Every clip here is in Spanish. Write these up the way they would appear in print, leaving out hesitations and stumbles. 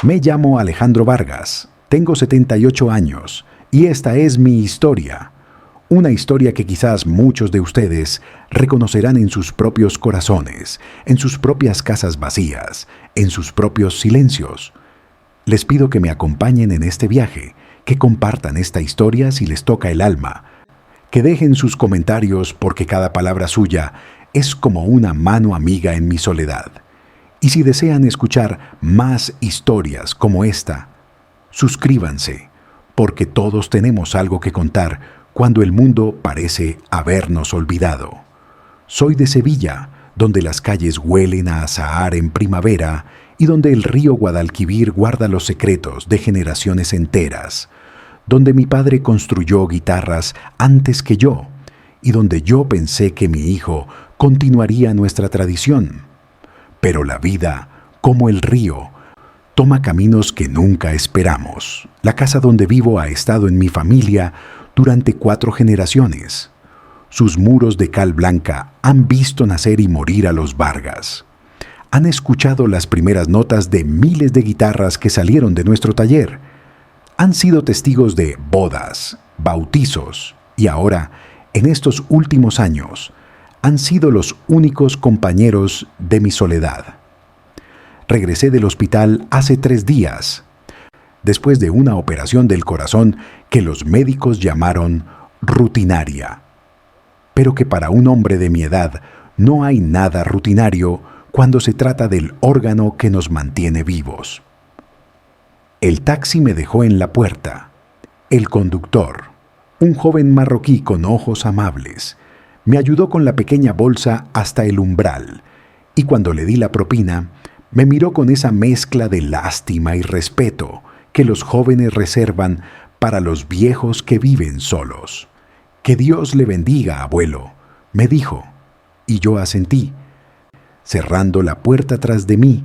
Me llamo Alejandro Vargas, tengo 78 años y esta es mi historia. Una historia que quizás muchos de ustedes reconocerán en sus propios corazones, en sus propias casas vacías, en sus propios silencios. Les pido que me acompañen en este viaje, que compartan esta historia si les toca el alma, que dejen sus comentarios porque cada palabra suya es como una mano amiga en mi soledad. Y si desean escuchar más historias como esta, suscríbanse, porque todos tenemos algo que contar cuando el mundo parece habernos olvidado. Soy de Sevilla, donde las calles huelen a azahar en primavera y donde el río Guadalquivir guarda los secretos de generaciones enteras, donde mi padre construyó guitarras antes que yo y donde yo pensé que mi hijo continuaría nuestra tradición. Pero la vida, como el río, toma caminos que nunca esperamos. La casa donde vivo ha estado en mi familia durante 4 generaciones. Sus muros de cal blanca han visto nacer y morir a los Vargas. Han escuchado las primeras notas de miles de guitarras que salieron de nuestro taller. Han sido testigos de bodas, bautizos y ahora, en estos últimos años, han sido los únicos compañeros de mi soledad. Regresé del hospital hace 3 días, después de una operación del corazón que los médicos llamaron rutinaria, pero que para un hombre de mi edad no hay nada rutinario cuando se trata del órgano que nos mantiene vivos. El taxi me dejó en la puerta. El conductor, un joven marroquí con ojos amables, me ayudó con la pequeña bolsa hasta el umbral y cuando le di la propina, me miró con esa mezcla de lástima y respeto que los jóvenes reservan para los viejos que viven solos. «Que Dios le bendiga, abuelo», me dijo, y yo asentí, cerrando la puerta tras de mí,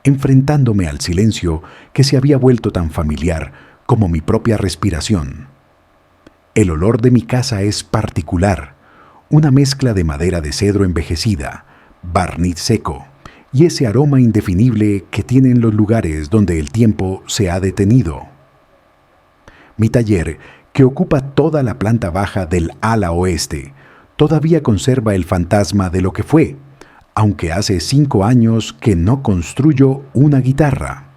enfrentándome al silencio que se había vuelto tan familiar como mi propia respiración. El olor de mi casa es particular, una mezcla de madera de cedro envejecida, barniz seco y ese aroma indefinible que tienen los lugares donde el tiempo se ha detenido. Mi taller, que ocupa toda la planta baja del ala oeste, todavía conserva el fantasma de lo que fue, aunque hace 5 años que no construyo una guitarra.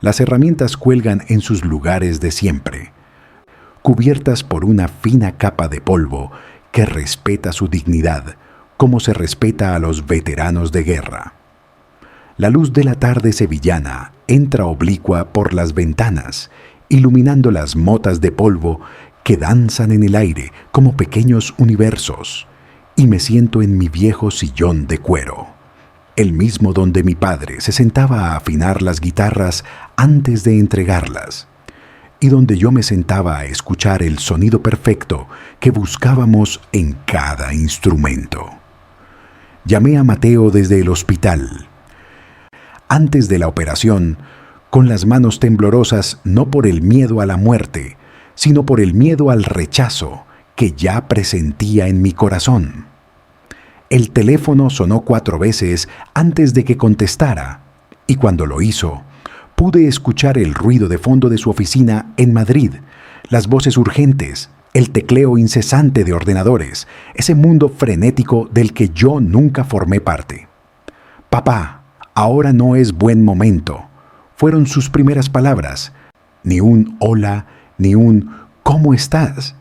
Las herramientas cuelgan en sus lugares de siempre, cubiertas por una fina capa de polvo que respeta su dignidad, como se respeta a los veteranos de guerra. La luz de la tarde sevillana entra oblicua por las ventanas, iluminando las motas de polvo que danzan en el aire como pequeños universos, y me siento en mi viejo sillón de cuero, el mismo donde mi padre se sentaba a afinar las guitarras antes de entregarlas, y donde yo me sentaba a escuchar el sonido perfecto que buscábamos en cada instrumento. Llamé a Mateo desde el hospital. Antes de la operación, con las manos temblorosas no por el miedo a la muerte, sino por el miedo al rechazo que ya presentía en mi corazón. El teléfono sonó 4 veces antes de que contestara, y cuando lo hizo, pude escuchar el ruido de fondo de su oficina en Madrid, las voces urgentes, el tecleo incesante de ordenadores, ese mundo frenético del que yo nunca formé parte. «Papá, ahora no es buen momento», fueron sus primeras palabras. Ni un hola, ni un «¿cómo estás?».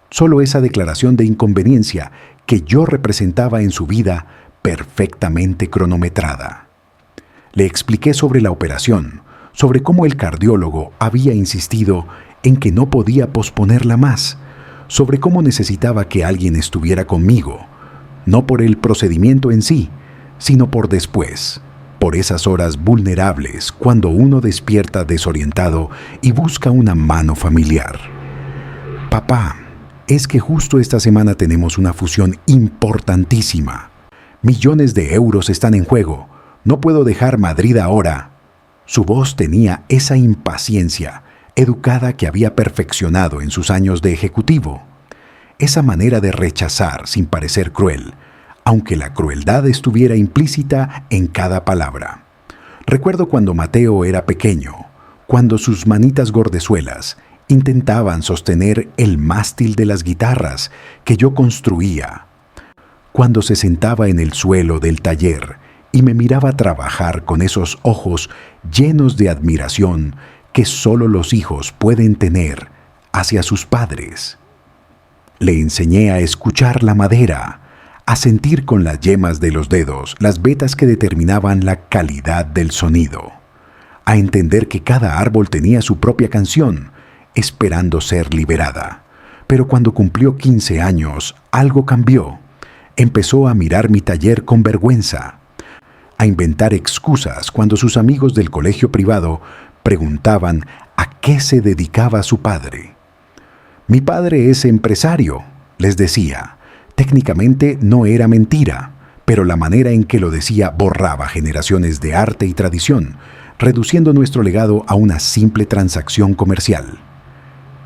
Solo esa declaración de inconveniencia que yo representaba en su vida perfectamente cronometrada. Le expliqué sobre la operación, sobre cómo el cardiólogo había insistido en que no podía posponerla más, sobre cómo necesitaba que alguien estuviera conmigo, no por el procedimiento en sí, sino por después, por esas horas vulnerables cuando uno despierta desorientado y busca una mano familiar. «Papá, es que justo esta semana tenemos una fusión importantísima. Millones de euros están en juego. No puedo dejar Madrid ahora». Su voz tenía esa impaciencia educada que había perfeccionado en sus años de ejecutivo. Esa manera de rechazar sin parecer cruel, aunque la crueldad estuviera implícita en cada palabra. Recuerdo cuando Mateo era pequeño, cuando sus manitas gordezuelas intentaban sostener el mástil de las guitarras que yo construía, cuando se sentaba en el suelo del taller y me miraba trabajar con esos ojos llenos de admiración que solo los hijos pueden tener hacia sus padres. Le enseñé a escuchar la madera, a sentir con las yemas de los dedos las vetas que determinaban la calidad del sonido, a entender que cada árbol tenía su propia canción, esperando ser liberada. Pero cuando cumplió 15 años, algo cambió. Empezó a mirar mi taller con vergüenza, a inventar excusas cuando sus amigos del colegio privado preguntaban a qué se dedicaba su padre. «Mi padre es empresario», les decía. Técnicamente no era mentira, pero la manera en que lo decía borraba generaciones de arte y tradición, reduciendo nuestro legado a una simple transacción comercial.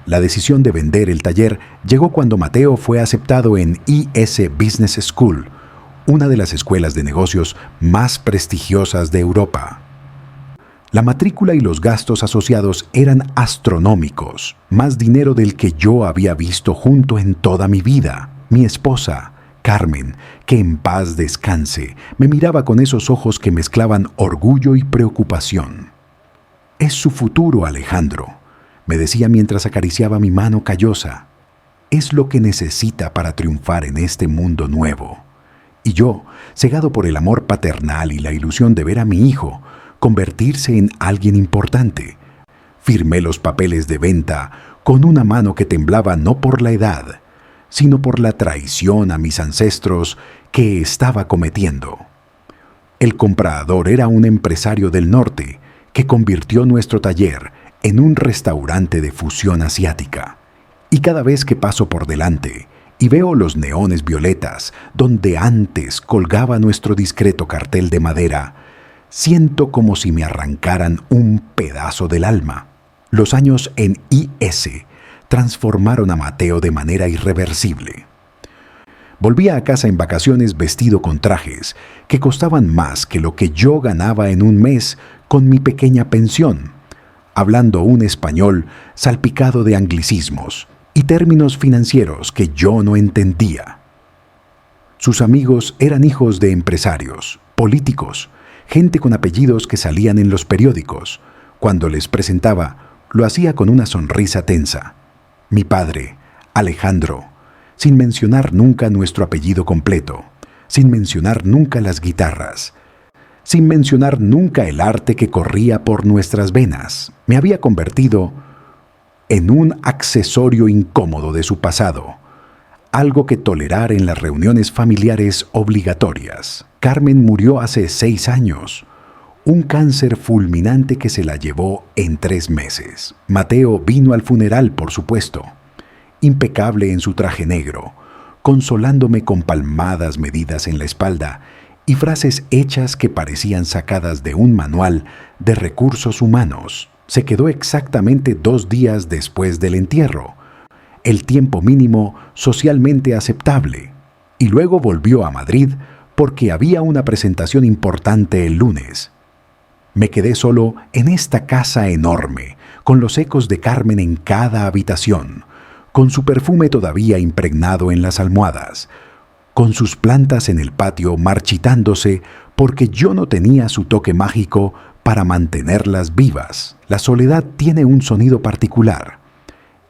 La decisión de vender el taller llegó cuando Mateo fue aceptado en IS Business School, una de las escuelas de negocios más prestigiosas de Europa. La matrícula y los gastos asociados eran astronómicos, más dinero del que yo había visto junto en toda mi vida. Mi esposa, Carmen, que en paz descanse, me miraba con esos ojos que mezclaban orgullo y preocupación. «Es su futuro, Alejandro», me decía mientras acariciaba mi mano callosa. «Es lo que necesita para triunfar en este mundo nuevo». Y yo, cegado por el amor paternal y la ilusión de ver a mi hijo convertirse en alguien importante, firmé los papeles de venta con una mano que temblaba no por la edad, sino por la traición a mis ancestros que estaba cometiendo. El comprador era un empresario del norte que convirtió nuestro taller en un restaurante de fusión asiática. Y cada vez que paso por delante y veo los neones violetas donde antes colgaba nuestro discreto cartel de madera, siento como si me arrancaran un pedazo del alma. Los años en IS transformaron a Mateo de manera irreversible. Volvía a casa en vacaciones vestido con trajes que costaban más que lo que yo ganaba en un mes con mi pequeña pensión, hablando un español salpicado de anglicismos y términos financieros que yo no entendía. Sus amigos eran hijos de empresarios, políticos, gente con apellidos que salían en los periódicos. Cuando les presentaba, lo hacía con una sonrisa tensa. Mi padre, Alejandro, sin mencionar nunca nuestro apellido completo, sin mencionar nunca las guitarras, sin mencionar nunca el arte que corría por nuestras venas. Me había convertido en un accesorio incómodo de su pasado, algo que tolerar en las reuniones familiares obligatorias. Carmen murió hace 6 años, un cáncer fulminante que se la llevó en 3 meses. Mateo vino al funeral, por supuesto, impecable en su traje negro, consolándome con palmadas medidas en la espalda y frases hechas que parecían sacadas de un manual de recursos humanos. Se quedó exactamente 2 días después del entierro, el tiempo mínimo socialmente aceptable, y luego volvió a Madrid porque había una presentación importante el lunes. Me quedé solo en esta casa enorme, con los ecos de Carmen en cada habitación, con su perfume todavía impregnado en las almohadas, con sus plantas en el patio marchitándose porque yo no tenía su toque mágico para mantenerlas vivas. La soledad tiene un sonido particular.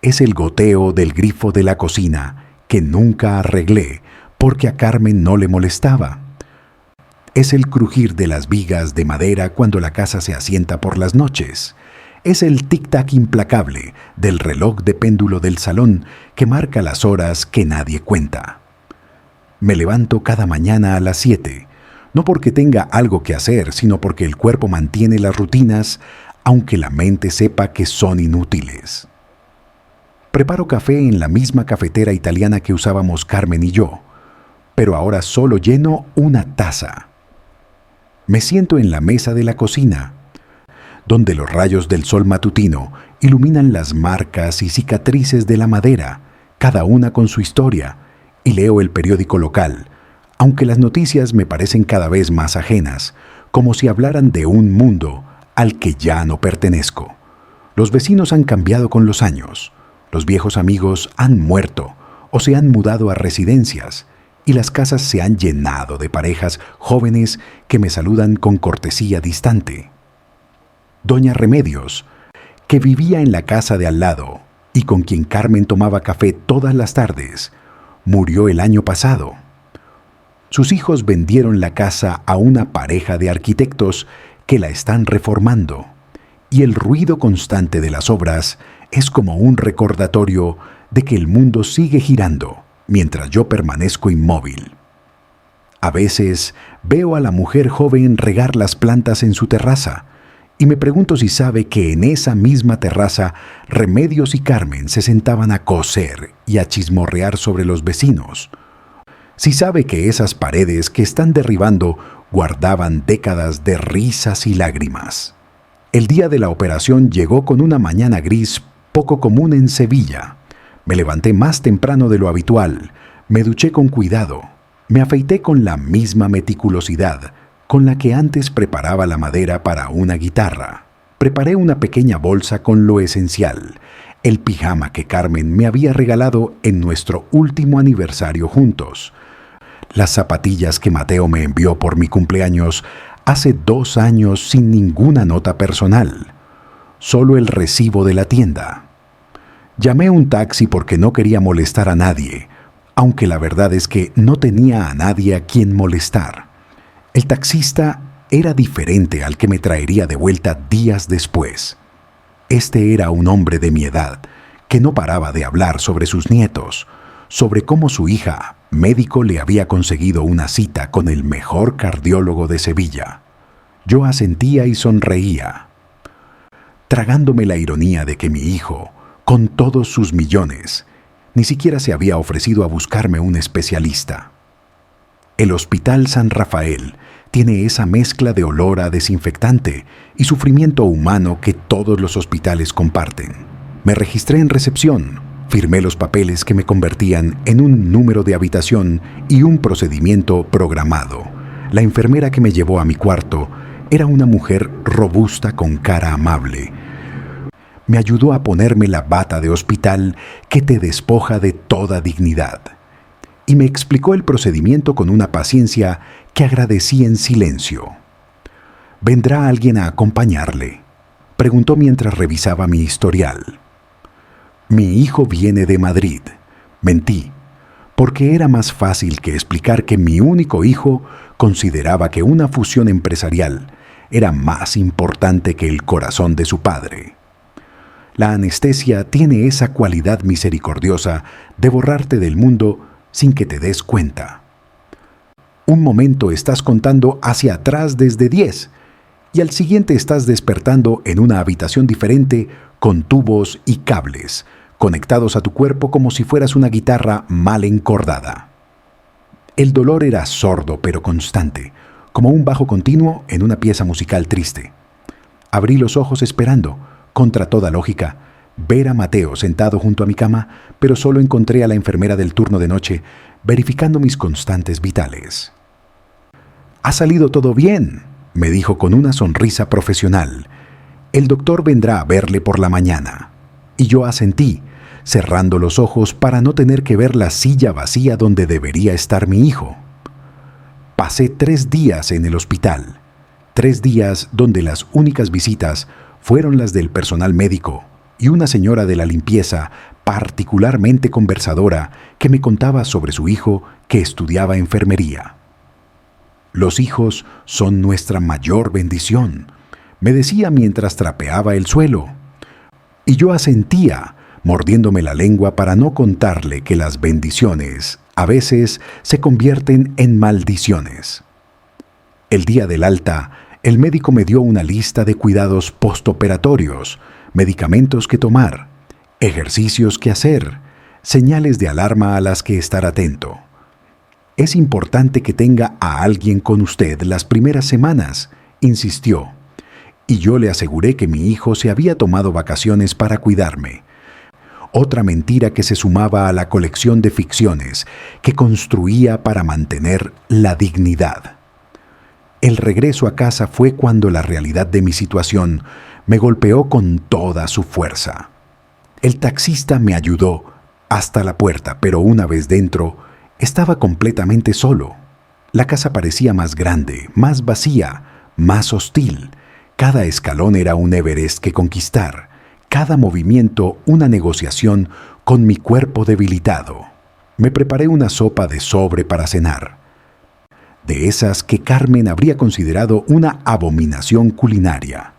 Es el goteo del grifo de la cocina que nunca arreglé porque a Carmen no le molestaba. Es el crujir de las vigas de madera cuando la casa se asienta por las noches. Es el tic-tac implacable del reloj de péndulo del salón que marca las horas que nadie cuenta. Me levanto cada mañana a las 7, no porque tenga algo que hacer, sino porque el cuerpo mantiene las rutinas, aunque la mente sepa que son inútiles. Preparo café en la misma cafetera italiana que usábamos Carmen y yo, pero ahora solo lleno una taza. Me siento en la mesa de la cocina, donde los rayos del sol matutino iluminan las marcas y cicatrices de la madera, cada una con su historia, y leo el periódico local, aunque las noticias me parecen cada vez más ajenas, como si hablaran de un mundo al que ya no pertenezco. Los vecinos han cambiado con los años, los viejos amigos han muerto o se han mudado a residencias y las casas se han llenado de parejas jóvenes que me saludan con cortesía distante. Doña Remedios, que vivía en la casa de al lado y con quien Carmen tomaba café todas las tardes, murió el año pasado. Sus hijos vendieron la casa a una pareja de arquitectos que la están reformando, y el ruido constante de las obras es como un recordatorio de que el mundo sigue girando mientras yo permanezco inmóvil. A veces veo a la mujer joven regar las plantas en su terraza y me pregunto si sabe que en esa misma terraza Remedios y Carmen se sentaban a coser y a chismorrear sobre los vecinos. Si sabe que esas paredes que están derribando guardaban décadas de risas y lágrimas. El día de la operación llegó con una mañana gris poco común en Sevilla. Me levanté más temprano de lo habitual, me duché con cuidado, me afeité con la misma meticulosidad con la que antes preparaba la madera para una guitarra. Preparé una pequeña bolsa con lo esencial, el pijama que Carmen me había regalado en nuestro último aniversario juntos, las zapatillas que Mateo me envió por mi cumpleaños hace 2 años sin ninguna nota personal, solo el recibo de la tienda. Llamé un taxi porque no quería molestar a nadie, aunque la verdad es que no tenía a nadie a quien molestar. El taxista era diferente al que me traería de vuelta días después. Este era un hombre de mi edad, que no paraba de hablar sobre sus nietos, sobre cómo su hija, médico, le había conseguido una cita con el mejor cardiólogo de Sevilla. Yo asentía y sonreía, tragándome la ironía de que mi hijo, con todos sus millones, ni siquiera se había ofrecido a buscarme un especialista. El Hospital San Rafael tiene esa mezcla de olor a desinfectante y sufrimiento humano que todos los hospitales comparten. Me registré en recepción, firmé los papeles que me convertían en un número de habitación y un procedimiento programado. La enfermera que me llevó a mi cuarto era una mujer robusta con cara amable. Me ayudó a ponerme la bata de hospital que te despoja de toda dignidad. Y me explicó el procedimiento con una paciencia que agradecí en silencio. ¿Vendrá alguien a acompañarle?, preguntó mientras revisaba mi historial. Mi hijo viene de Madrid. Mentí, porque era más fácil que explicar que mi único hijo consideraba que una fusión empresarial era más importante que el corazón de su padre. La anestesia tiene esa cualidad misericordiosa de borrarte del mundo sin que te des cuenta. Un momento estás contando hacia atrás desde 10 y al siguiente estás despertando en una habitación diferente con tubos y cables conectados a tu cuerpo como si fueras una guitarra mal encordada. El dolor era sordo pero constante, como un bajo continuo en una pieza musical triste. Abrí los ojos esperando, contra toda lógica, ver a Mateo sentado junto a mi cama, pero solo encontré a la enfermera del turno de noche verificando mis constantes vitales. «Ha salido todo bien», me dijo con una sonrisa profesional. «El doctor vendrá a verle por la mañana». Y yo asentí, cerrando los ojos para no tener que ver la silla vacía donde debería estar mi hijo. Pasé 3 días en el hospital, 3 días donde las únicas visitas fueron las del personal médico y una señora de la limpieza particularmente conversadora que me contaba sobre su hijo que estudiaba enfermería. «Los hijos son nuestra mayor bendición», me decía mientras trapeaba el suelo. Y yo asentía, mordiéndome la lengua para no contarle que las bendiciones a veces se convierten en maldiciones. El día del alta, el médico me dio una lista de cuidados postoperatorios, medicamentos que tomar, ejercicios que hacer, señales de alarma a las que estar atento. «Es importante que tenga a alguien con usted las primeras semanas», insistió, y yo le aseguré que mi hijo se había tomado vacaciones para cuidarme. Otra mentira que se sumaba a la colección de ficciones que construía para mantener la dignidad. El regreso a casa fue cuando la realidad de mi situación me golpeó con toda su fuerza. El taxista me ayudó hasta la puerta, pero una vez dentro, estaba completamente solo. La casa parecía más grande, más vacía, más hostil. Cada escalón era un Everest que conquistar, cada movimiento una negociación con mi cuerpo debilitado. Me preparé una sopa de sobre para cenar, de esas que Carmen habría considerado una abominación culinaria,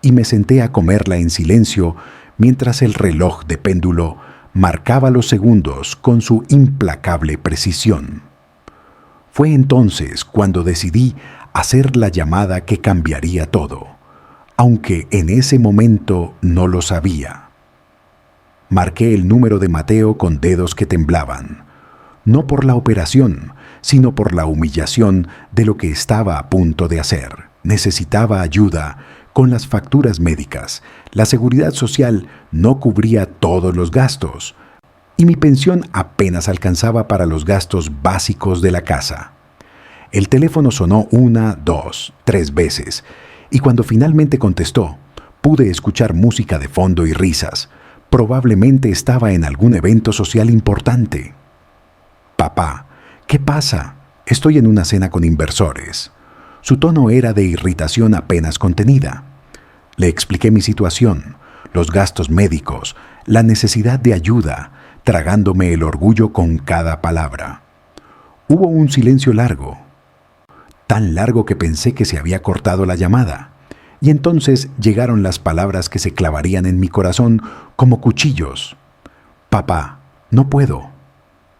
y me senté a comerla en silencio mientras el reloj de péndulo marcaba los segundos con su implacable precisión. Fue entonces cuando decidí hacer la llamada que cambiaría todo, aunque en ese momento no lo sabía. Marqué el número de Mateo con dedos que temblaban, no por la operación, sino por la humillación de lo que estaba a punto de hacer. Necesitaba ayuda con las facturas médicas. La seguridad social no cubría todos los gastos, y mi pensión apenas alcanzaba para los gastos básicos de la casa. El teléfono sonó 1, 2, 3 veces, y cuando finalmente contestó, pude escuchar música de fondo y risas. Probablemente estaba en algún evento social importante. «Papá, ¿qué pasa? Estoy en una cena con inversores». Su tono era de irritación apenas contenida. Le expliqué mi situación, los gastos médicos, la necesidad de ayuda, tragándome el orgullo con cada palabra. Hubo un silencio largo, tan largo que pensé que se había cortado la llamada, y entonces llegaron las palabras que se clavarían en mi corazón como cuchillos. «Papá, no puedo.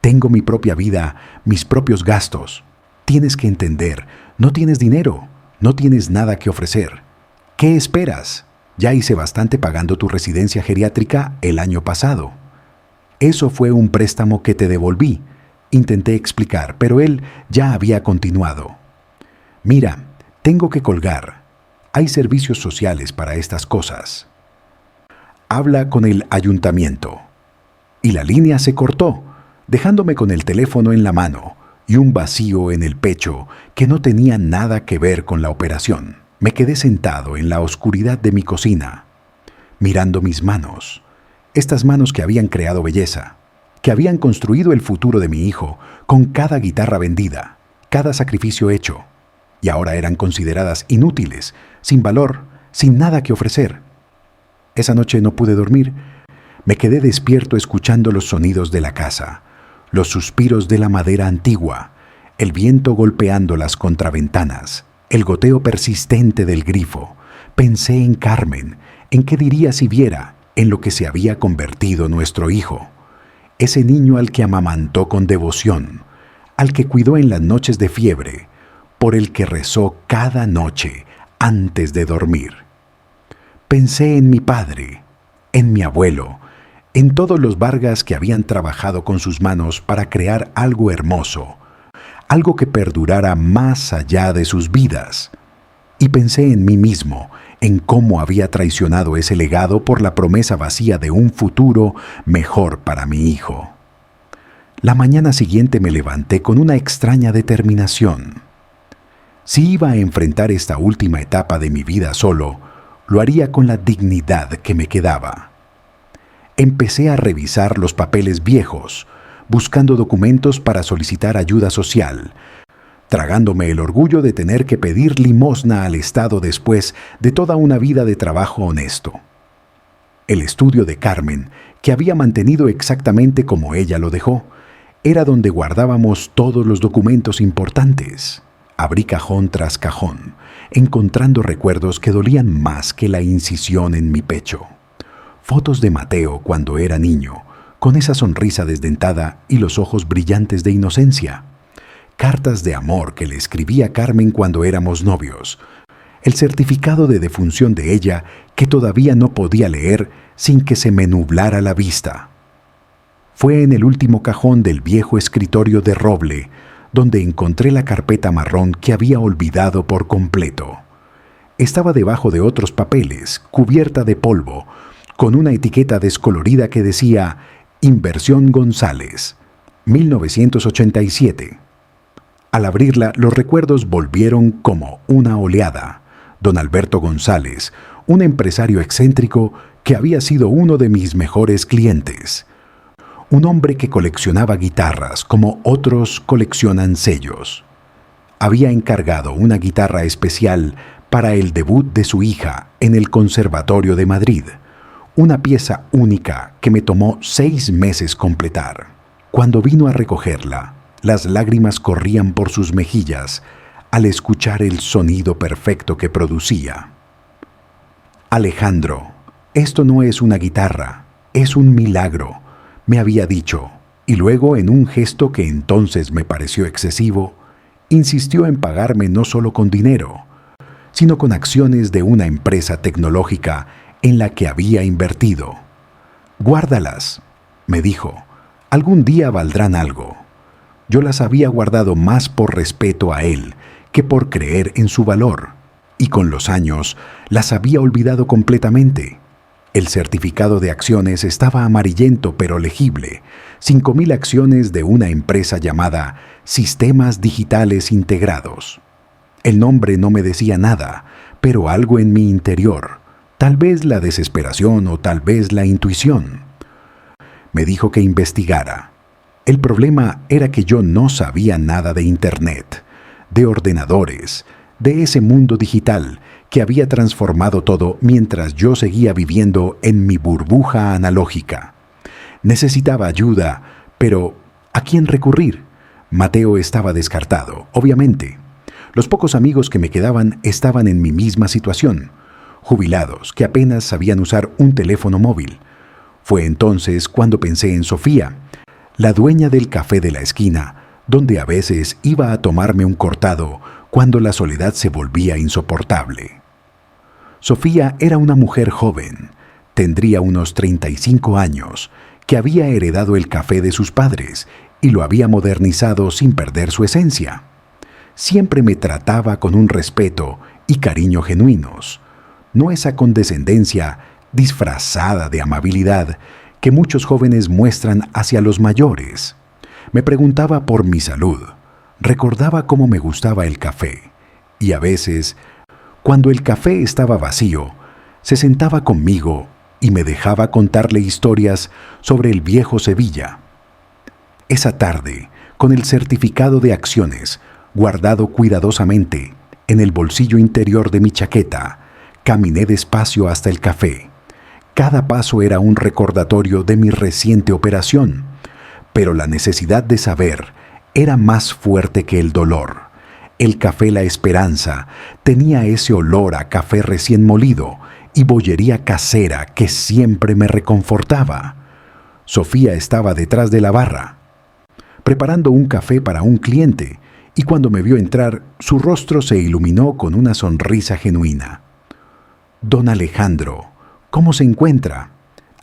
Tengo mi propia vida, mis propios gastos. Tienes que entender, no tienes dinero, no tienes nada que ofrecer. ¿Qué esperas? Ya hice bastante pagando tu residencia geriátrica el año pasado. Eso fue un préstamo que te devolví», intenté explicar, pero él ya había continuado. «Mira, tengo que colgar. Hay servicios sociales para estas cosas. Habla con el ayuntamiento». Y la línea se cortó, dejándome con el teléfono en la mano y un vacío en el pecho que no tenía nada que ver con la operación. Me quedé sentado en la oscuridad de mi cocina, mirando mis manos, estas manos que habían creado belleza, que habían construido el futuro de mi hijo con cada guitarra vendida, cada sacrificio hecho, y ahora eran consideradas inútiles, sin valor, sin nada que ofrecer. Esa noche no pude dormir. Me quedé despierto escuchando los sonidos de la casa, los suspiros de la madera antigua, el viento golpeando las contraventanas, el goteo persistente del grifo. Pensé en Carmen, en qué diría si viera en lo que se había convertido nuestro hijo, ese niño al que amamantó con devoción, al que cuidó en las noches de fiebre, por el que rezó cada noche antes de dormir. Pensé en mi padre, en mi abuelo, en todos los Vargas que habían trabajado con sus manos para crear algo hermoso, algo que perdurara más allá de sus vidas. Y pensé en mí mismo, en cómo había traicionado ese legado por la promesa vacía de un futuro mejor para mi hijo. La mañana siguiente me levanté con una extraña determinación. Si iba a enfrentar esta última etapa de mi vida solo, lo haría con la dignidad que me quedaba. Empecé a revisar los papeles viejos, buscando documentos para solicitar ayuda social, tragándome el orgullo de tener que pedir limosna al Estado después de toda una vida de trabajo honesto. El estudio de Carmen, que había mantenido exactamente como ella lo dejó, era donde guardábamos todos los documentos importantes. Abrí cajón tras cajón, encontrando recuerdos que dolían más que la incisión en mi pecho. Fotos de Mateo cuando era niño, con esa sonrisa desdentada y los ojos brillantes de inocencia. Cartas de amor que le escribía a Carmen cuando éramos novios. El certificado de defunción de ella que todavía no podía leer sin que se me nublara la vista. Fue en el último cajón del viejo escritorio de roble donde encontré la carpeta marrón que había olvidado por completo. Estaba debajo de otros papeles, cubierta de polvo, con una etiqueta descolorida que decía Inversión González, 1987. Al abrirla, los recuerdos volvieron como una oleada. Don Alberto González, un empresario excéntrico que había sido uno de mis mejores clientes. Un hombre que coleccionaba guitarras como otros coleccionan sellos. Había encargado una guitarra especial para el debut de su hija en el Conservatorio de Madrid, una pieza única que me tomó 6 meses completar. Cuando vino a recogerla, las lágrimas corrían por sus mejillas al escuchar el sonido perfecto que producía. Alejandro, esto no es una guitarra, es un milagro, me había dicho, y luego, en un gesto que entonces me pareció excesivo, insistió en pagarme no solo con dinero, sino con acciones de una empresa tecnológica en la que había invertido. «Guárdalas», me dijo, «algún día valdrán algo». Yo las había guardado más por respeto a él que por creer en su valor, y con los años las había olvidado completamente. El certificado de acciones estaba amarillento pero legible, 5.000 acciones de una empresa llamada Sistemas Digitales Integrados. El nombre no me decía nada, pero algo en mi interior, tal vez la desesperación o tal vez la intuición, me dijo que investigara. El problema era que yo no sabía nada de Internet, de ordenadores, de ese mundo digital que había transformado todo mientras yo seguía viviendo en mi burbuja analógica. Necesitaba ayuda, pero ¿a quién recurrir? Mateo estaba descartado, obviamente. Los pocos amigos que me quedaban estaban en mi misma situación, jubilados que apenas sabían usar un teléfono móvil. Fue entonces cuando pensé en Sofía, la dueña del café de la esquina, donde a veces iba a tomarme un cortado cuando la soledad se volvía insoportable. Sofía era una mujer joven, tendría unos 35 años, que había heredado el café de sus padres y lo había modernizado sin perder su esencia. Siempre me trataba con un respeto y cariño genuinos, no esa condescendencia disfrazada de amabilidad que muchos jóvenes muestran hacia los mayores. Me preguntaba por mi salud, recordaba cómo me gustaba el café, y a veces, cuando el café estaba vacío, se sentaba conmigo y me dejaba contarle historias sobre el viejo Sevilla. Esa tarde, con el certificado de acciones guardado cuidadosamente en el bolsillo interior de mi chaqueta, caminé despacio hasta el café. Cada paso era un recordatorio de mi reciente operación, pero la necesidad de saber era más fuerte que el dolor. El café La Esperanza tenía ese olor a café recién molido y bollería casera que siempre me reconfortaba. Sofía estaba detrás de la barra, preparando un café para un cliente, y cuando me vio entrar, su rostro se iluminó con una sonrisa genuina. «Don Alejandro, ¿cómo se encuentra?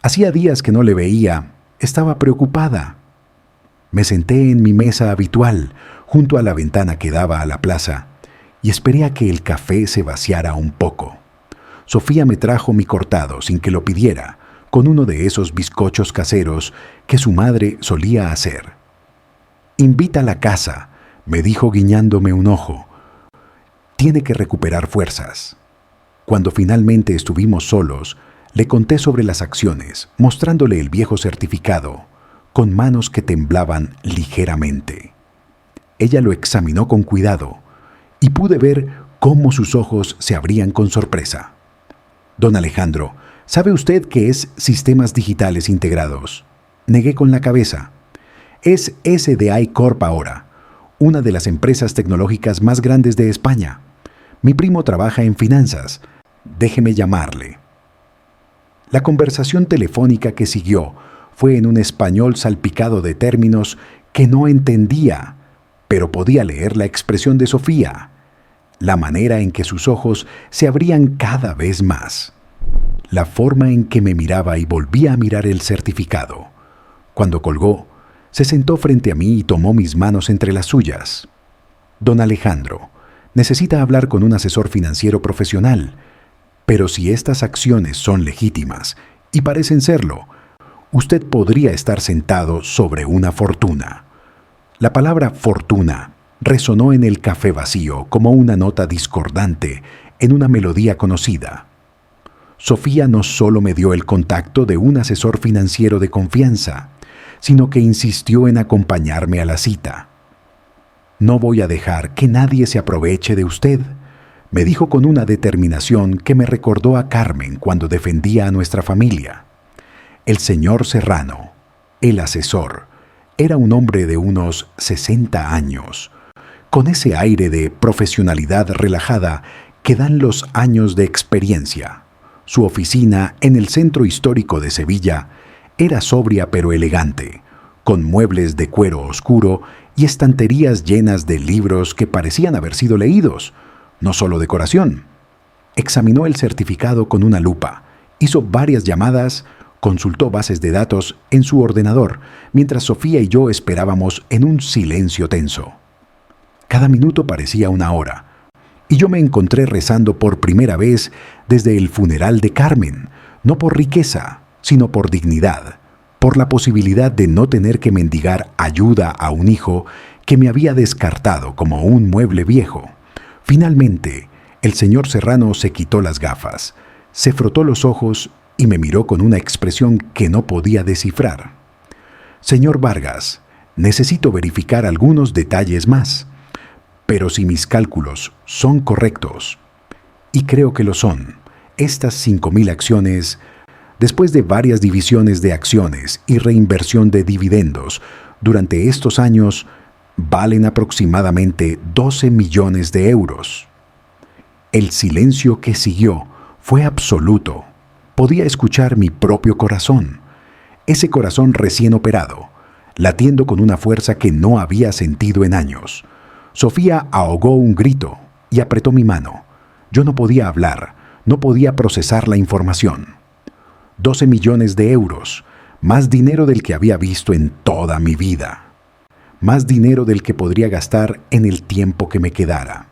Hacía días que no le veía, estaba preocupada». Me senté en mi mesa habitual, junto a la ventana que daba a la plaza, y esperé a que el café se vaciara un poco. Sofía me trajo mi cortado sin que lo pidiera, con uno de esos bizcochos caseros que su madre solía hacer. «Invita a la casa», me dijo guiñándome un ojo. «Tiene que recuperar fuerzas». Cuando finalmente estuvimos solos, le conté sobre las acciones, mostrándole el viejo certificado, con manos que temblaban ligeramente. Ella lo examinó con cuidado, y pude ver cómo sus ojos se abrían con sorpresa. «Don Alejandro, ¿sabe usted qué es Sistemas Digitales Integrados?». Negué con la cabeza. «Es SDI Corp ahora, una de las empresas tecnológicas más grandes de España. Mi primo trabaja en finanzas. Déjeme llamarle». La conversación telefónica que siguió fue en un español salpicado de términos que no entendía, pero podía leer la expresión de Sofía, la manera en que sus ojos se abrían cada vez más, la forma en que me miraba y volvía a mirar el certificado. Cuando colgó, se sentó frente a mí y tomó mis manos entre las suyas. «Don Alejandro, necesita hablar con un asesor financiero profesional, pero si estas acciones son legítimas, y parecen serlo, usted podría estar sentado sobre una fortuna». La palabra fortuna resonó en el café vacío como una nota discordante en una melodía conocida. Sofía no solo me dio el contacto de un asesor financiero de confianza, sino que insistió en acompañarme a la cita. «No voy a dejar que nadie se aproveche de usted», me dijo con una determinación que me recordó a Carmen cuando defendía a nuestra familia. El señor Serrano, el asesor, era un hombre de unos 60 años, con ese aire de profesionalidad relajada que dan los años de experiencia. Su oficina, en el centro histórico de Sevilla, era sobria pero elegante, con muebles de cuero oscuro y estanterías llenas de libros que parecían haber sido leídos, no solo decoración. Examinó el certificado con una lupa, hizo varias llamadas, consultó bases de datos en su ordenador, mientras Sofía y yo esperábamos en un silencio tenso. Cada minuto parecía una hora, y yo me encontré rezando por primera vez desde el funeral de Carmen, no por riqueza, sino por dignidad, por la posibilidad de no tener que mendigar ayuda a un hijo que me había descartado como un mueble viejo. Finalmente, el señor Serrano se quitó las gafas, se frotó los ojos y me miró con una expresión que no podía descifrar. «Señor Vargas, necesito verificar algunos detalles más, pero si mis cálculos son correctos, y creo que lo son, estas 5.000 acciones, después de varias divisiones de acciones y reinversión de dividendos durante estos años, valen aproximadamente 12 millones de euros». El silencio que siguió fue absoluto. Podía escuchar mi propio corazón, ese corazón recién operado, latiendo con una fuerza que no había sentido en años. Sofía ahogó un grito y apretó mi mano. Yo no podía hablar, no podía procesar la información. 12 millones de euros, más dinero del que había visto en toda mi vida. Más dinero del que podría gastar en el tiempo que me quedara.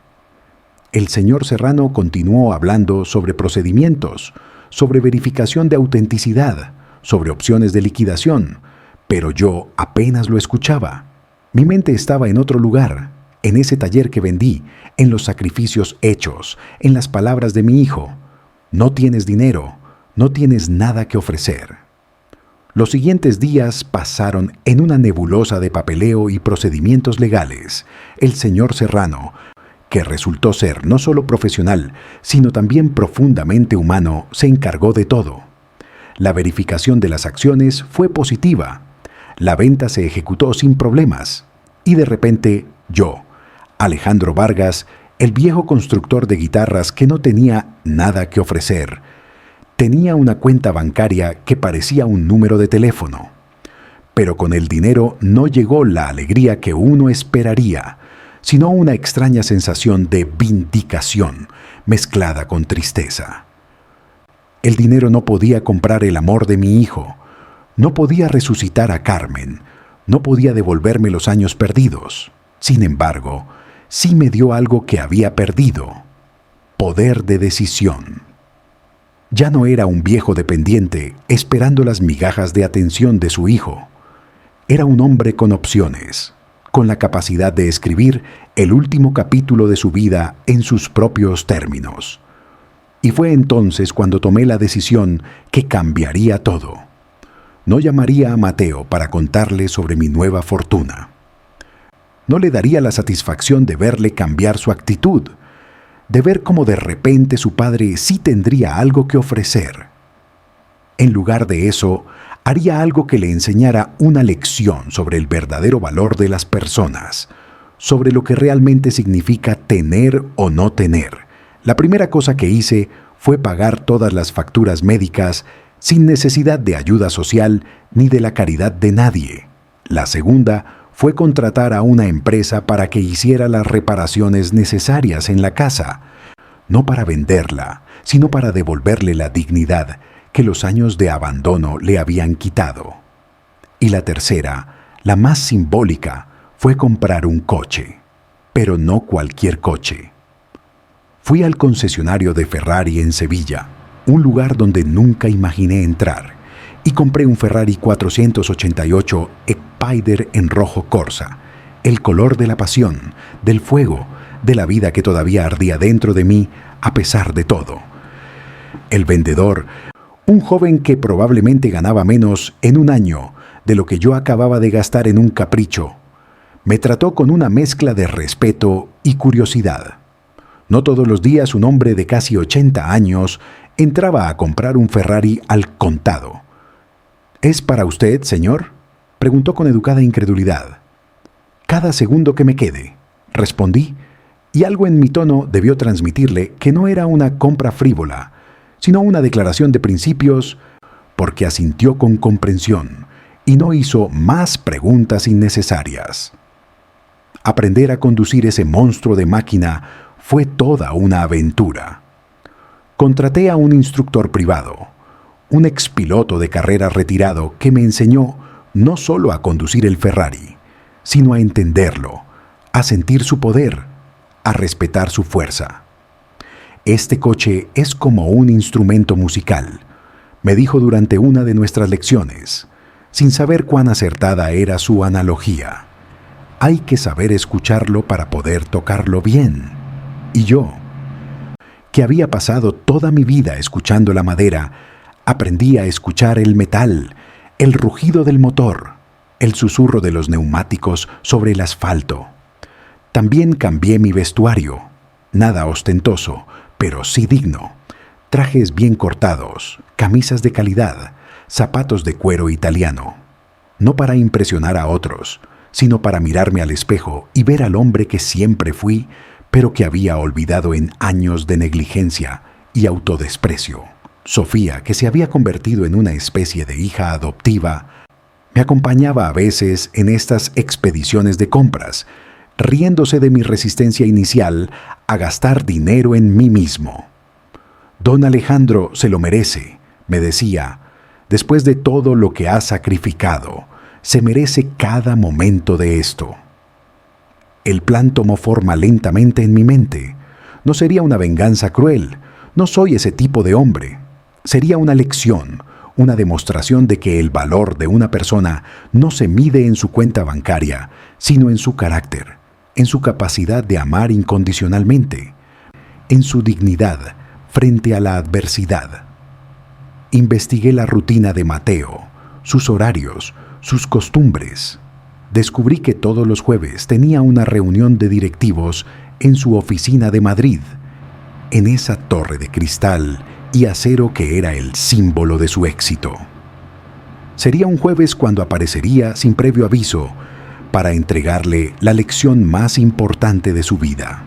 El señor Serrano continuó hablando sobre procedimientos, sobre verificación de autenticidad, sobre opciones de liquidación, pero yo apenas lo escuchaba. Mi mente estaba en otro lugar, en ese taller que vendí, en los sacrificios hechos, en las palabras de mi hijo. No tienes dinero, no tienes nada que ofrecer. Los siguientes días pasaron en una nebulosa de papeleo y procedimientos legales. El señor Serrano, que resultó ser no solo profesional, sino también profundamente humano, se encargó de todo. La verificación de las acciones fue positiva. La venta se ejecutó sin problemas. Y de repente, yo, Alejandro Vargas, el viejo constructor de guitarras que no tenía nada que ofrecer, tenía una cuenta bancaria que parecía un número de teléfono. Pero con el dinero no llegó la alegría que uno esperaría, sino una extraña sensación de vindicación mezclada con tristeza. El dinero no podía comprar el amor de mi hijo, no podía resucitar a Carmen, no podía devolverme los años perdidos. Sin embargo, sí me dio algo que había perdido: poder de decisión. Ya no era un viejo dependiente esperando las migajas de atención de su hijo. Era un hombre con opciones, con la capacidad de escribir el último capítulo de su vida en sus propios términos. Y fue entonces cuando tomé la decisión que cambiaría todo. No llamaría a Mateo para contarle sobre mi nueva fortuna. No le daría la satisfacción de verle cambiar su actitud, de ver cómo de repente su padre sí tendría algo que ofrecer. En lugar de eso, haría algo que le enseñara una lección sobre el verdadero valor de las personas, sobre lo que realmente significa tener o no tener. La primera cosa que hice fue pagar todas las facturas médicas sin necesidad de ayuda social ni de la caridad de nadie. La segunda fue contratar a una empresa para que hiciera las reparaciones necesarias en la casa, no para venderla, sino para devolverle la dignidad que los años de abandono le habían quitado. Y la tercera, la más simbólica, fue comprar un coche, pero no cualquier coche. Fui al concesionario de Ferrari en Sevilla, un lugar donde nunca imaginé entrar, y compré un Ferrari 488 Spider en rojo Corsa, el color de la pasión, del fuego, de la vida que todavía ardía dentro de mí a pesar de todo. El vendedor, un joven que probablemente ganaba menos en un año de lo que yo acababa de gastar en un capricho, me trató con una mezcla de respeto y curiosidad. No todos los días un hombre de casi 80 años entraba a comprar un Ferrari al contado. «¿Es para usted, señor?», preguntó con educada incredulidad. «Cada segundo que me quede», respondí, y algo en mi tono debió transmitirle que no era una compra frívola, sino una declaración de principios, porque asintió con comprensión y no hizo más preguntas innecesarias. Aprender a conducir ese monstruo de máquina fue toda una aventura. Contraté a un instructor privado, un expiloto de carrera retirado que me enseñó no solo a conducir el Ferrari, sino a entenderlo, a sentir su poder, a respetar su fuerza. «Este coche es como un instrumento musical», me dijo durante una de nuestras lecciones, sin saber cuán acertada era su analogía. «Hay que saber escucharlo para poder tocarlo bien». Y yo, que había pasado toda mi vida escuchando la madera, aprendí a escuchar el metal, el rugido del motor, el susurro de los neumáticos sobre el asfalto. También cambié mi vestuario, nada ostentoso, pero sí digno. Trajes bien cortados, camisas de calidad, zapatos de cuero italiano. No para impresionar a otros, sino para mirarme al espejo y ver al hombre que siempre fui, pero que había olvidado en años de negligencia y autodesprecio. Sofía, que se había convertido en una especie de hija adoptiva, me acompañaba a veces en estas expediciones de compras, riéndose de mi resistencia inicial a gastar dinero en mí mismo. «Don Alejandro se lo merece», me decía, «después de todo lo que ha sacrificado, se merece cada momento de esto». El plan tomó forma lentamente en mi mente. No sería una venganza cruel, no soy ese tipo de hombre. Sería una lección, una demostración de que el valor de una persona no se mide en su cuenta bancaria, sino en su carácter, en su capacidad de amar incondicionalmente, en su dignidad frente a la adversidad. Investigué la rutina de Mateo, sus horarios, sus costumbres. Descubrí que todos los jueves tenía una reunión de directivos en su oficina de Madrid, en esa torre de cristal y acero que era el símbolo de su éxito. Sería un jueves cuando aparecería sin previo aviso para entregarle la lección más importante de su vida.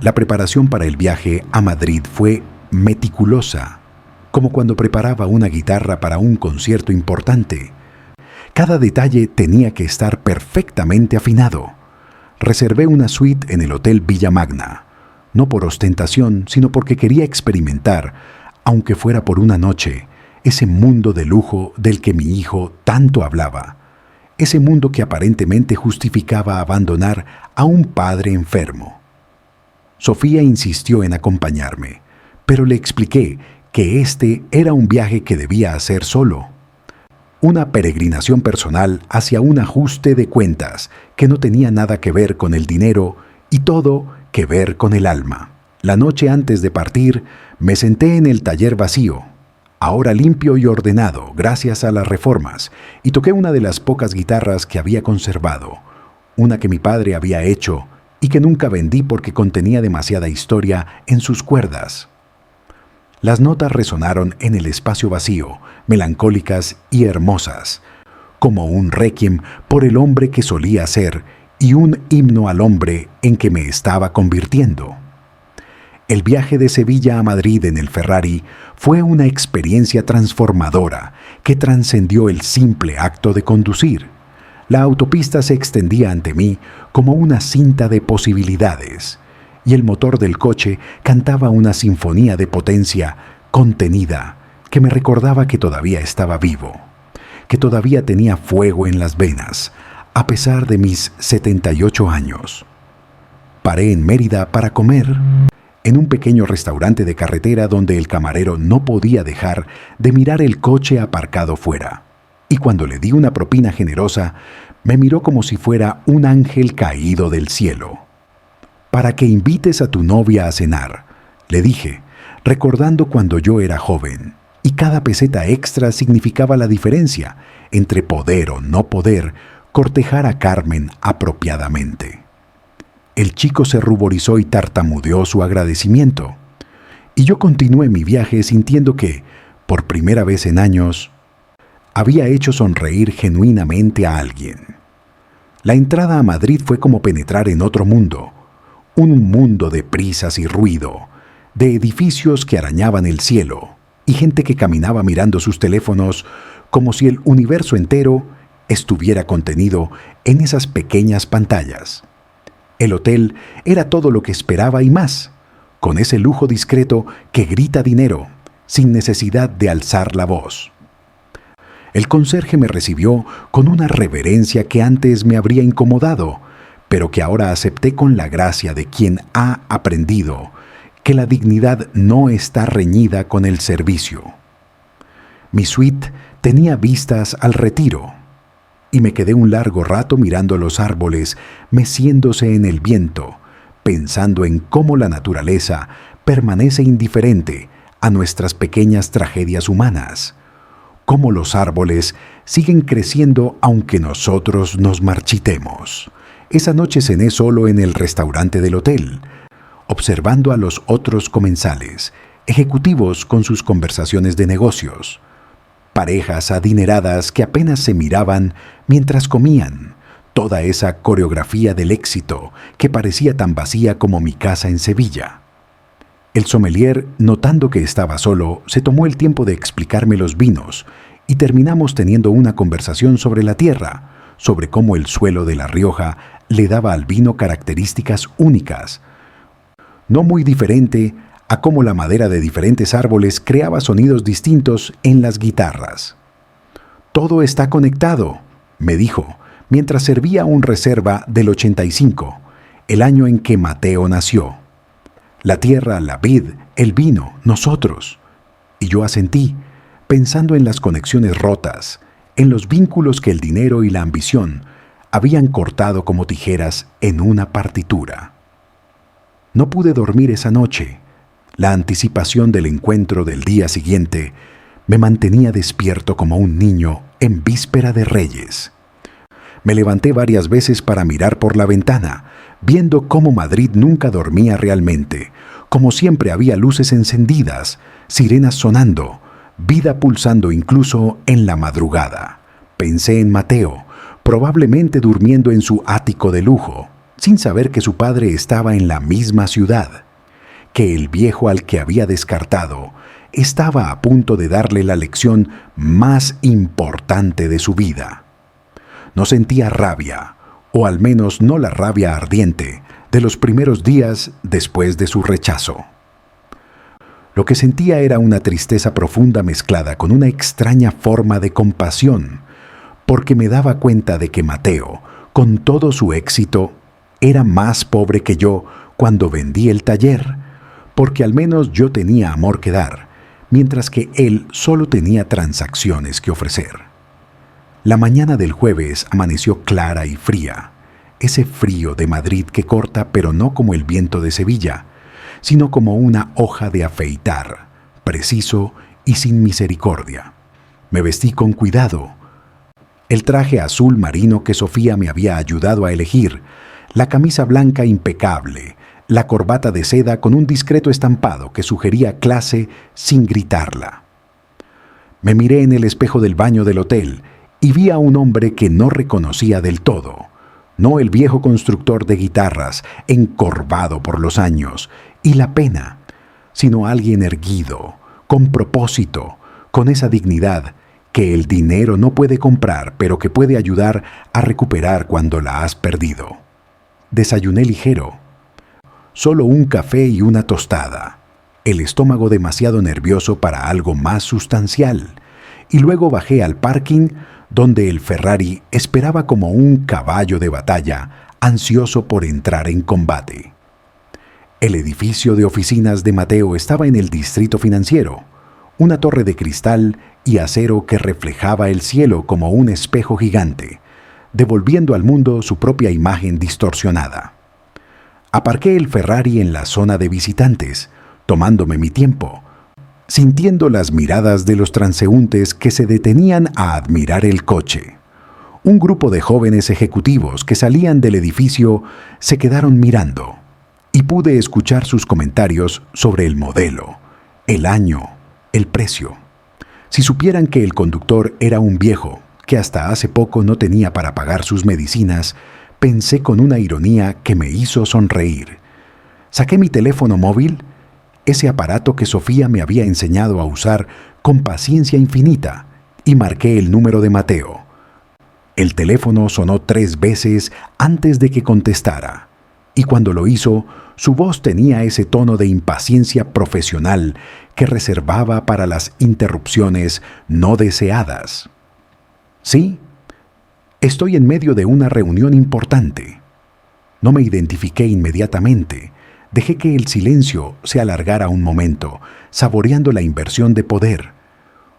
La preparación para el viaje a Madrid fue meticulosa, como cuando preparaba una guitarra para un concierto importante. Cada detalle tenía que estar perfectamente afinado. Reservé una suite en el Hotel Villa Magna, no por ostentación, sino porque quería experimentar, aunque fuera por una noche, ese mundo de lujo del que mi hijo tanto hablaba, ese mundo que aparentemente justificaba abandonar a un padre enfermo. Sofía insistió en acompañarme, pero le expliqué que este era un viaje que debía hacer solo. Una peregrinación personal hacia un ajuste de cuentas que no tenía nada que ver con el dinero y todo que ver con el alma. La noche antes de partir, me senté en el taller vacío, ahora limpio y ordenado gracias a las reformas, y toqué una de las pocas guitarras que había conservado, una que mi padre había hecho y que nunca vendí porque contenía demasiada historia en sus cuerdas. Las notas resonaron en el espacio vacío, melancólicas y hermosas, como un requiem por el hombre que solía ser y un himno al hombre en que me estaba convirtiendo. El viaje de Sevilla a Madrid en el Ferrari fue una experiencia transformadora que trascendió el simple acto de conducir. La autopista se extendía ante mí como una cinta de posibilidades, y el motor del coche cantaba una sinfonía de potencia contenida que me recordaba que todavía estaba vivo, que todavía tenía fuego en las venas, a pesar de mis 78 años. Paré en Mérida para comer, en un pequeño restaurante de carretera donde el camarero no podía dejar de mirar el coche aparcado fuera, y cuando le di una propina generosa, Me miró como si fuera un ángel caído del cielo. «Para que invites a tu novia a cenar», le dije, recordando cuando yo era joven, y cada peseta extra significaba la diferencia entre poder o no poder cortejar a Carmen apropiadamente. El chico se ruborizó y tartamudeó su agradecimiento, y yo continué mi viaje sintiendo que, por primera vez en años, había hecho sonreír genuinamente a alguien. La entrada a Madrid fue como penetrar en otro mundo, un mundo de prisas y ruido, de edificios que arañaban el cielo y gente que caminaba mirando sus teléfonos como si el universo entero estuviera contenido en esas pequeñas pantallas. El hotel era todo lo que esperaba y más, con ese lujo discreto que grita dinero, sin necesidad de alzar la voz. El conserje me recibió con una reverencia que antes me habría incomodado, pero que ahora acepté con la gracia de quien ha aprendido que la dignidad no está reñida con el servicio. Mi suite tenía vistas al Retiro, y me quedé un largo rato mirando los árboles meciéndose en el viento, pensando en cómo la naturaleza permanece indiferente a nuestras pequeñas tragedias humanas, cómo los árboles siguen creciendo aunque nosotros nos marchitemos. Esa noche cené solo en el restaurante del hotel, observando a los otros comensales, ejecutivos con sus conversaciones de negocios, parejas adineradas que apenas se miraban mientras comían, toda esa coreografía del éxito que parecía tan vacía como mi casa en Sevilla. El sommelier, notando que estaba solo, se tomó el tiempo de explicarme los vinos y terminamos teniendo una conversación sobre la tierra, sobre cómo el suelo de La Rioja le daba al vino características únicas, no muy diferente a cómo la madera de diferentes árboles creaba sonidos distintos en las guitarras. «Todo está conectado», me dijo, mientras servía un reserva del 85, el año en que Mateo nació. La tierra, la vid, el vino, nosotros. Y yo asentí, pensando en las conexiones rotas, en los vínculos que el dinero y la ambición habían cortado como tijeras en una partitura. No pude dormir esa noche. La anticipación del encuentro del día siguiente me mantenía despierto como un niño en víspera de Reyes. Me levanté varias veces para mirar por la ventana, viendo cómo Madrid nunca dormía realmente, como siempre había luces encendidas, sirenas sonando, vida pulsando incluso en la madrugada. Pensé en Mateo, probablemente durmiendo en su ático de lujo, sin saber que su padre estaba en la misma ciudad, que el viejo al que había descartado estaba a punto de darle la lección más importante de su vida. No sentía rabia, o al menos no la rabia ardiente, de los primeros días después de su rechazo. Lo que sentía era una tristeza profunda mezclada con una extraña forma de compasión, porque me daba cuenta de que Mateo, con todo su éxito, era más pobre que yo cuando vendí el taller, porque al menos yo tenía amor que dar, mientras que él solo tenía transacciones que ofrecer. La mañana del jueves amaneció clara y fría, ese frío de Madrid que corta pero no como el viento de Sevilla, sino como una hoja de afeitar, preciso y sin misericordia. Me vestí con cuidado. El traje azul marino que Sofía me había ayudado a elegir, la camisa blanca impecable, la corbata de seda con un discreto estampado que sugería clase sin gritarla. Me miré en el espejo del baño del hotel y vi a un hombre que no reconocía del todo, no el viejo constructor de guitarras, encorvado por los años y la pena, sino alguien erguido, con propósito, con esa dignidad que el dinero no puede comprar, pero que puede ayudar a recuperar cuando la has perdido. Desayuné ligero. Solo un café y una tostada, el estómago demasiado nervioso para algo más sustancial, y luego bajé al parking donde el Ferrari esperaba como un caballo de batalla, ansioso por entrar en combate. El edificio de oficinas de Mateo estaba en el distrito financiero, una torre de cristal y acero que reflejaba el cielo como un espejo gigante, devolviendo al mundo su propia imagen distorsionada. Aparqué el Ferrari en la zona de visitantes, tomándome mi tiempo, sintiendo las miradas de los transeúntes que se detenían a admirar el coche. Un grupo de jóvenes ejecutivos que salían del edificio se quedaron mirando, y pude escuchar sus comentarios sobre el modelo, el año, el precio. Si supieran que el conductor era un viejo, que hasta hace poco no tenía para pagar sus medicinas, pensé con una ironía que me hizo sonreír. Saqué mi teléfono móvil, ese aparato que Sofía me había enseñado a usar con paciencia infinita, y marqué el número de Mateo. El teléfono sonó 3 veces antes de que contestara, y cuando lo hizo, su voz tenía ese tono de impaciencia profesional que reservaba para las interrupciones no deseadas. Sí, estoy en medio de una reunión importante. No me identifiqué inmediatamente. Dejé que el silencio se alargara un momento, saboreando la inversión de poder.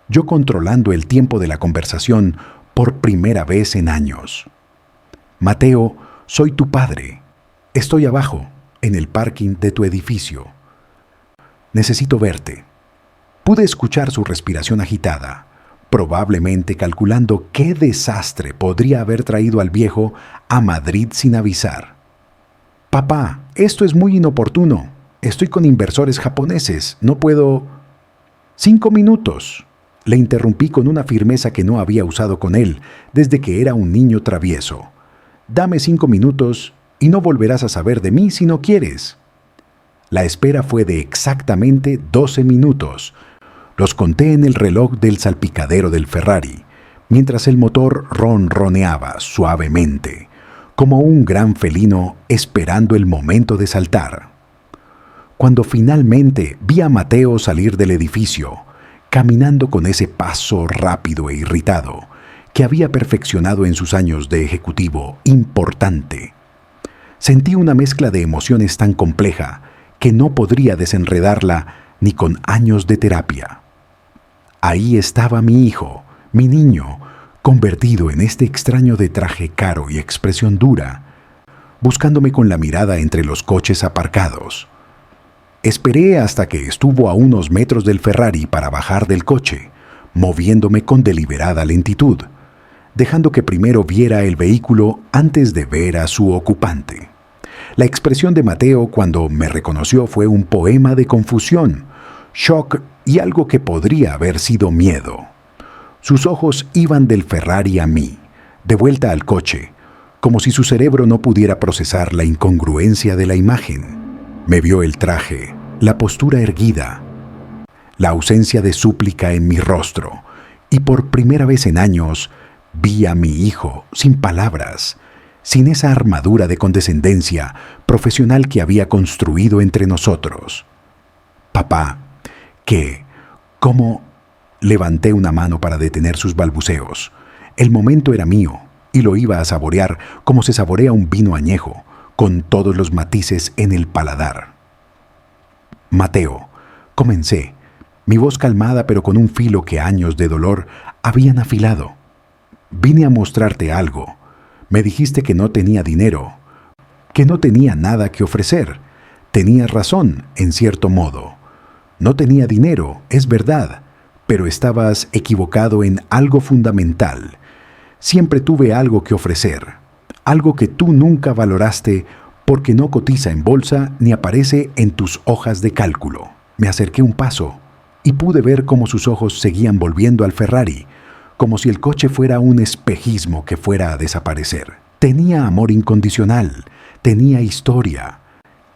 Yo controlando el tiempo de la conversación por primera vez en años. Mateo, soy tu padre. Estoy abajo, en el parking de tu edificio. Necesito verte. Pude escuchar su respiración agitada, probablemente calculando qué desastre podría haber traído al viejo a Madrid sin avisar. Papá, esto es muy inoportuno. Estoy con inversores japoneses. No puedo... 5 minutos. Le interrumpí con una firmeza que no había usado con él desde que era un niño travieso. Dame 5 minutos y no volverás a saber de mí si no quieres. La espera fue de exactamente 12 minutos. Los conté en el reloj del salpicadero del Ferrari, mientras el motor ronroneaba suavemente, como un gran felino esperando el momento de saltar. Cuando finalmente vi a Mateo salir del edificio, caminando con ese paso rápido e irritado que había perfeccionado en sus años de ejecutivo importante, sentí una mezcla de emociones tan compleja que no podría desenredarla ni con años de terapia. Ahí estaba mi hijo, mi niño, convertido en este extraño de traje caro y expresión dura, buscándome con la mirada entre los coches aparcados. Esperé hasta que estuvo a unos metros del Ferrari para bajar del coche, moviéndome con deliberada lentitud, dejando que primero viera el vehículo antes de ver a su ocupante. La expresión de Mateo cuando me reconoció fue un poema de confusión, shock y algo que podría haber sido miedo. Sus ojos iban del Ferrari a mí, de vuelta al coche, como si su cerebro no pudiera procesar la incongruencia de la imagen. Me vio el traje, la postura erguida, la ausencia de súplica en mi rostro, y por primera vez en años vi a mi hijo sin palabras, sin esa armadura de condescendencia profesional que había construido entre nosotros. Papá, ¿qué? ¿Cómo? Levanté una mano para detener sus balbuceos. El momento era mío, y lo iba a saborear como se saborea un vino añejo, con todos los matices en el paladar. Mateo, comencé, mi voz calmada pero con un filo que años de dolor habían afilado. Vine a mostrarte algo. Me dijiste que no tenía dinero, que no tenía nada que ofrecer. Tenías razón, en cierto modo. No tenía dinero, es verdad, pero estabas equivocado en algo fundamental. Siempre tuve algo que ofrecer, algo que tú nunca valoraste porque no cotiza en bolsa ni aparece en tus hojas de cálculo. Me acerqué un paso y pude ver cómo sus ojos seguían volviendo al Ferrari, como si el coche fuera un espejismo que fuera a desaparecer. Tenía amor incondicional, tenía historia,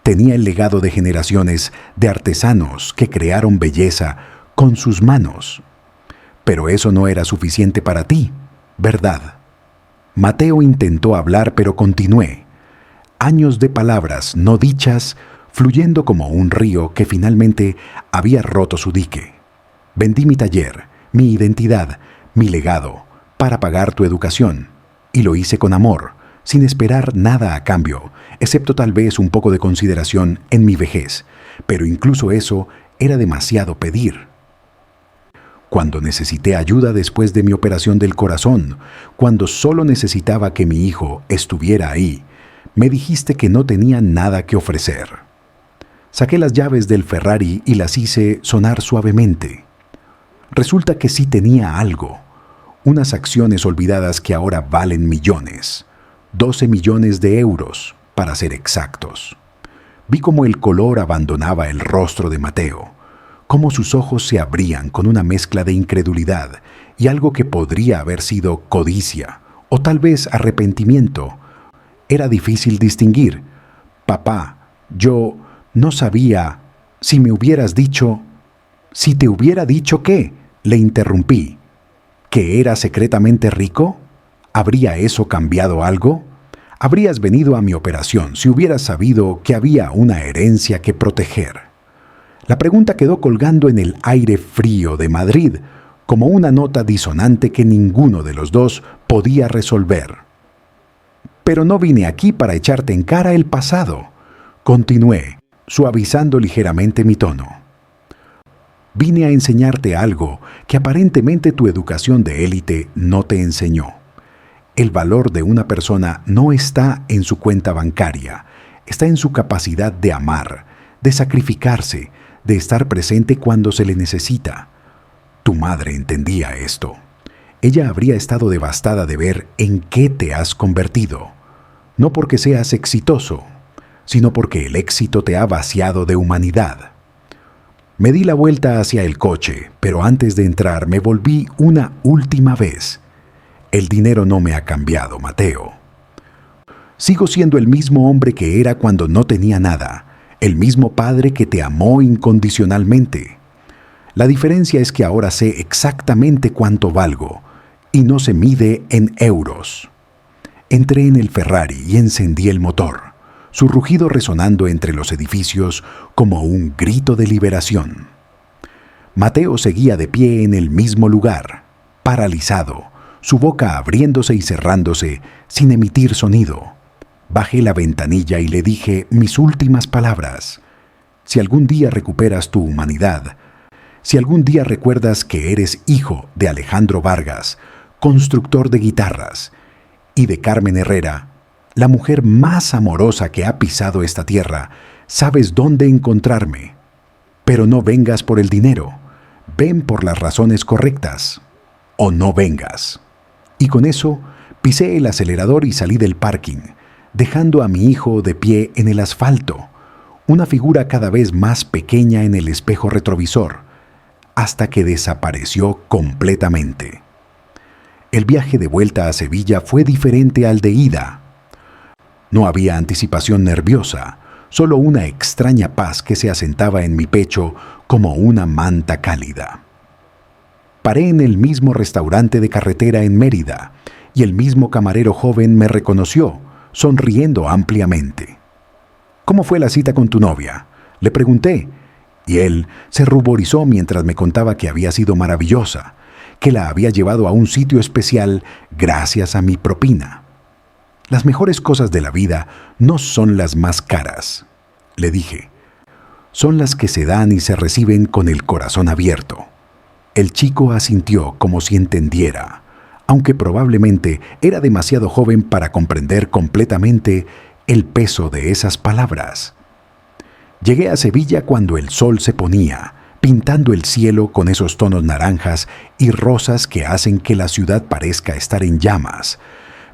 tenía el legado de generaciones de artesanos que crearon belleza con sus manos. Pero eso no era suficiente para ti, ¿verdad? Mateo intentó hablar, pero continué. Años de palabras no dichas, fluyendo como un río que finalmente había roto su dique. Vendí mi taller, mi identidad, mi legado, para pagar tu educación. Y lo hice con amor, sin esperar nada a cambio, excepto tal vez un poco de consideración en mi vejez. Pero incluso eso era demasiado pedir. cuando necesité ayuda después de mi operación del corazón, cuando solo necesitaba que mi hijo estuviera ahí, me dijiste que no tenía nada que ofrecer. Saqué las llaves del Ferrari y las hice sonar suavemente. Resulta que sí tenía algo, unas acciones olvidadas que ahora valen millones, 12 millones de euros, para ser exactos. Vi cómo el color abandonaba el rostro de Mateo, cómo sus ojos se abrían con una mezcla de incredulidad y algo que podría haber sido codicia o tal vez arrepentimiento. Era difícil distinguir. Papá, yo no sabía. Si me hubieras dicho... Si te hubiera dicho qué, le interrumpí. ¿Que era secretamente rico? ¿Habría eso cambiado algo? Habrías venido a mi operación si hubieras sabido que había una herencia que proteger. La pregunta quedó colgando en el aire frío de Madrid, como una nota disonante que ninguno de los dos podía resolver. Pero no vine aquí para echarte en cara el pasado, continué, suavizando ligeramente mi tono. Vine a enseñarte algo que aparentemente tu educación de élite no te enseñó. El valor de una persona no está en su cuenta bancaria, está en su capacidad de amar, de sacrificarse, de estar presente cuando se le necesita. Tu madre entendía esto. Ella habría estado devastada de ver en qué te has convertido, no porque seas exitoso, sino porque el éxito te ha vaciado de humanidad. Me di la vuelta hacia el coche, pero antes de entrar me volví una última vez. El dinero no me ha cambiado, Mateo. Sigo siendo el mismo hombre que era cuando no tenía nada, el mismo padre que te amó incondicionalmente. La diferencia es que ahora sé exactamente cuánto valgo, y no se mide en euros. Entré en el Ferrari y encendí el motor, su rugido resonando entre los edificios como un grito de liberación. Mateo seguía de pie en el mismo lugar, paralizado, su boca abriéndose y cerrándose sin emitir sonido. Bajé la ventanilla y le dije mis últimas palabras. Si algún día recuperas tu humanidad, si algún día recuerdas que eres hijo de Alejandro Vargas, constructor de guitarras, y de Carmen Herrera, la mujer más amorosa que ha pisado esta tierra, sabes dónde encontrarme. Pero no vengas por el dinero, ven por las razones correctas, o no vengas. Y con eso pisé el acelerador y salí del parking, dejando a mi hijo de pie en el asfalto, una figura cada vez más pequeña en el espejo retrovisor, hasta que desapareció completamente. El viaje de vuelta a Sevilla fue diferente al de ida. No había anticipación nerviosa, solo una extraña paz que se asentaba en mi pecho como una manta cálida. Paré en el mismo restaurante de carretera en Mérida, y el mismo camarero joven me reconoció, sonriendo ampliamente. ¿Cómo fue la cita con tu novia?, le pregunté, y él se ruborizó mientras me contaba que había sido maravillosa, que la había llevado a un sitio especial gracias a mi propina. Las mejores cosas de la vida no son las más caras, le dije. Son las que se dan y se reciben con el corazón abierto. El chico asintió como si entendiera, aunque probablemente era demasiado joven para comprender completamente el peso de esas palabras. Llegué a Sevilla cuando el sol se ponía, pintando el cielo con esos tonos naranjas y rosas que hacen que la ciudad parezca estar en llamas,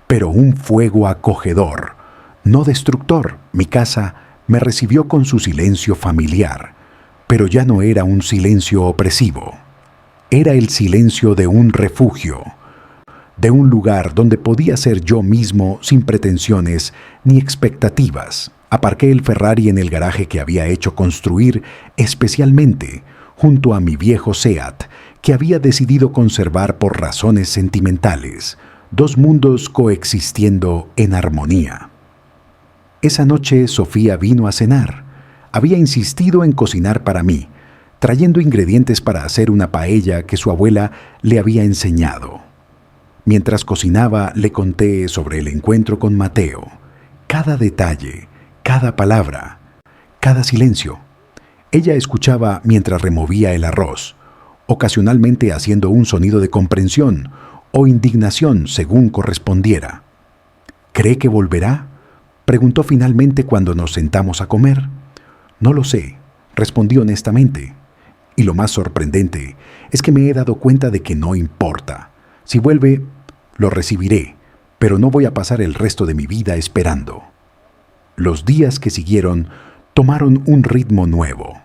pero un fuego acogedor, no destructor. Mi casa me recibió con su silencio familiar, pero ya no era un silencio opresivo. Era el silencio de un refugio, de un lugar donde podía ser yo mismo sin pretensiones ni expectativas. Aparqué el Ferrari en el garaje que había hecho construir especialmente junto a mi viejo Seat, que había decidido conservar por razones sentimentales, dos mundos coexistiendo en armonía. Esa noche Sofía vino a cenar. Había insistido en cocinar para mí, trayendo ingredientes para hacer una paella que su abuela le había enseñado. Mientras cocinaba, le conté sobre el encuentro con Mateo, cada detalle, cada palabra, cada silencio. Ella escuchaba mientras removía el arroz, ocasionalmente haciendo un sonido de comprensión o indignación según correspondiera. ¿Cree que volverá?, preguntó finalmente cuando nos sentamos a comer. No lo sé, respondí honestamente. Y lo más sorprendente es que me he dado cuenta de que no importa. Si vuelve, lo recibiré, pero no voy a pasar el resto de mi vida esperando. Los días que siguieron tomaron un ritmo nuevo.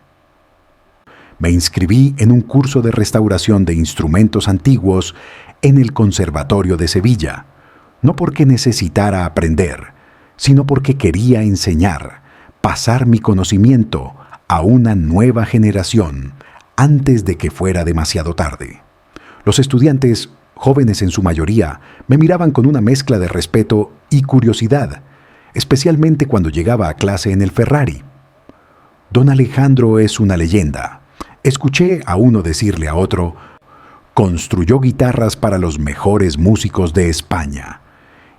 Me inscribí en un curso de restauración de instrumentos antiguos en el Conservatorio de Sevilla, no porque necesitara aprender, sino porque quería enseñar, pasar mi conocimiento a una nueva generación antes de que fuera demasiado tarde. Los estudiantes, jóvenes en su mayoría, me miraban con una mezcla de respeto y curiosidad, especialmente cuando llegaba a clase en el Ferrari. Don Alejandro es una leyenda. Escuché a uno decirle a otro: construyó guitarras para los mejores músicos de España.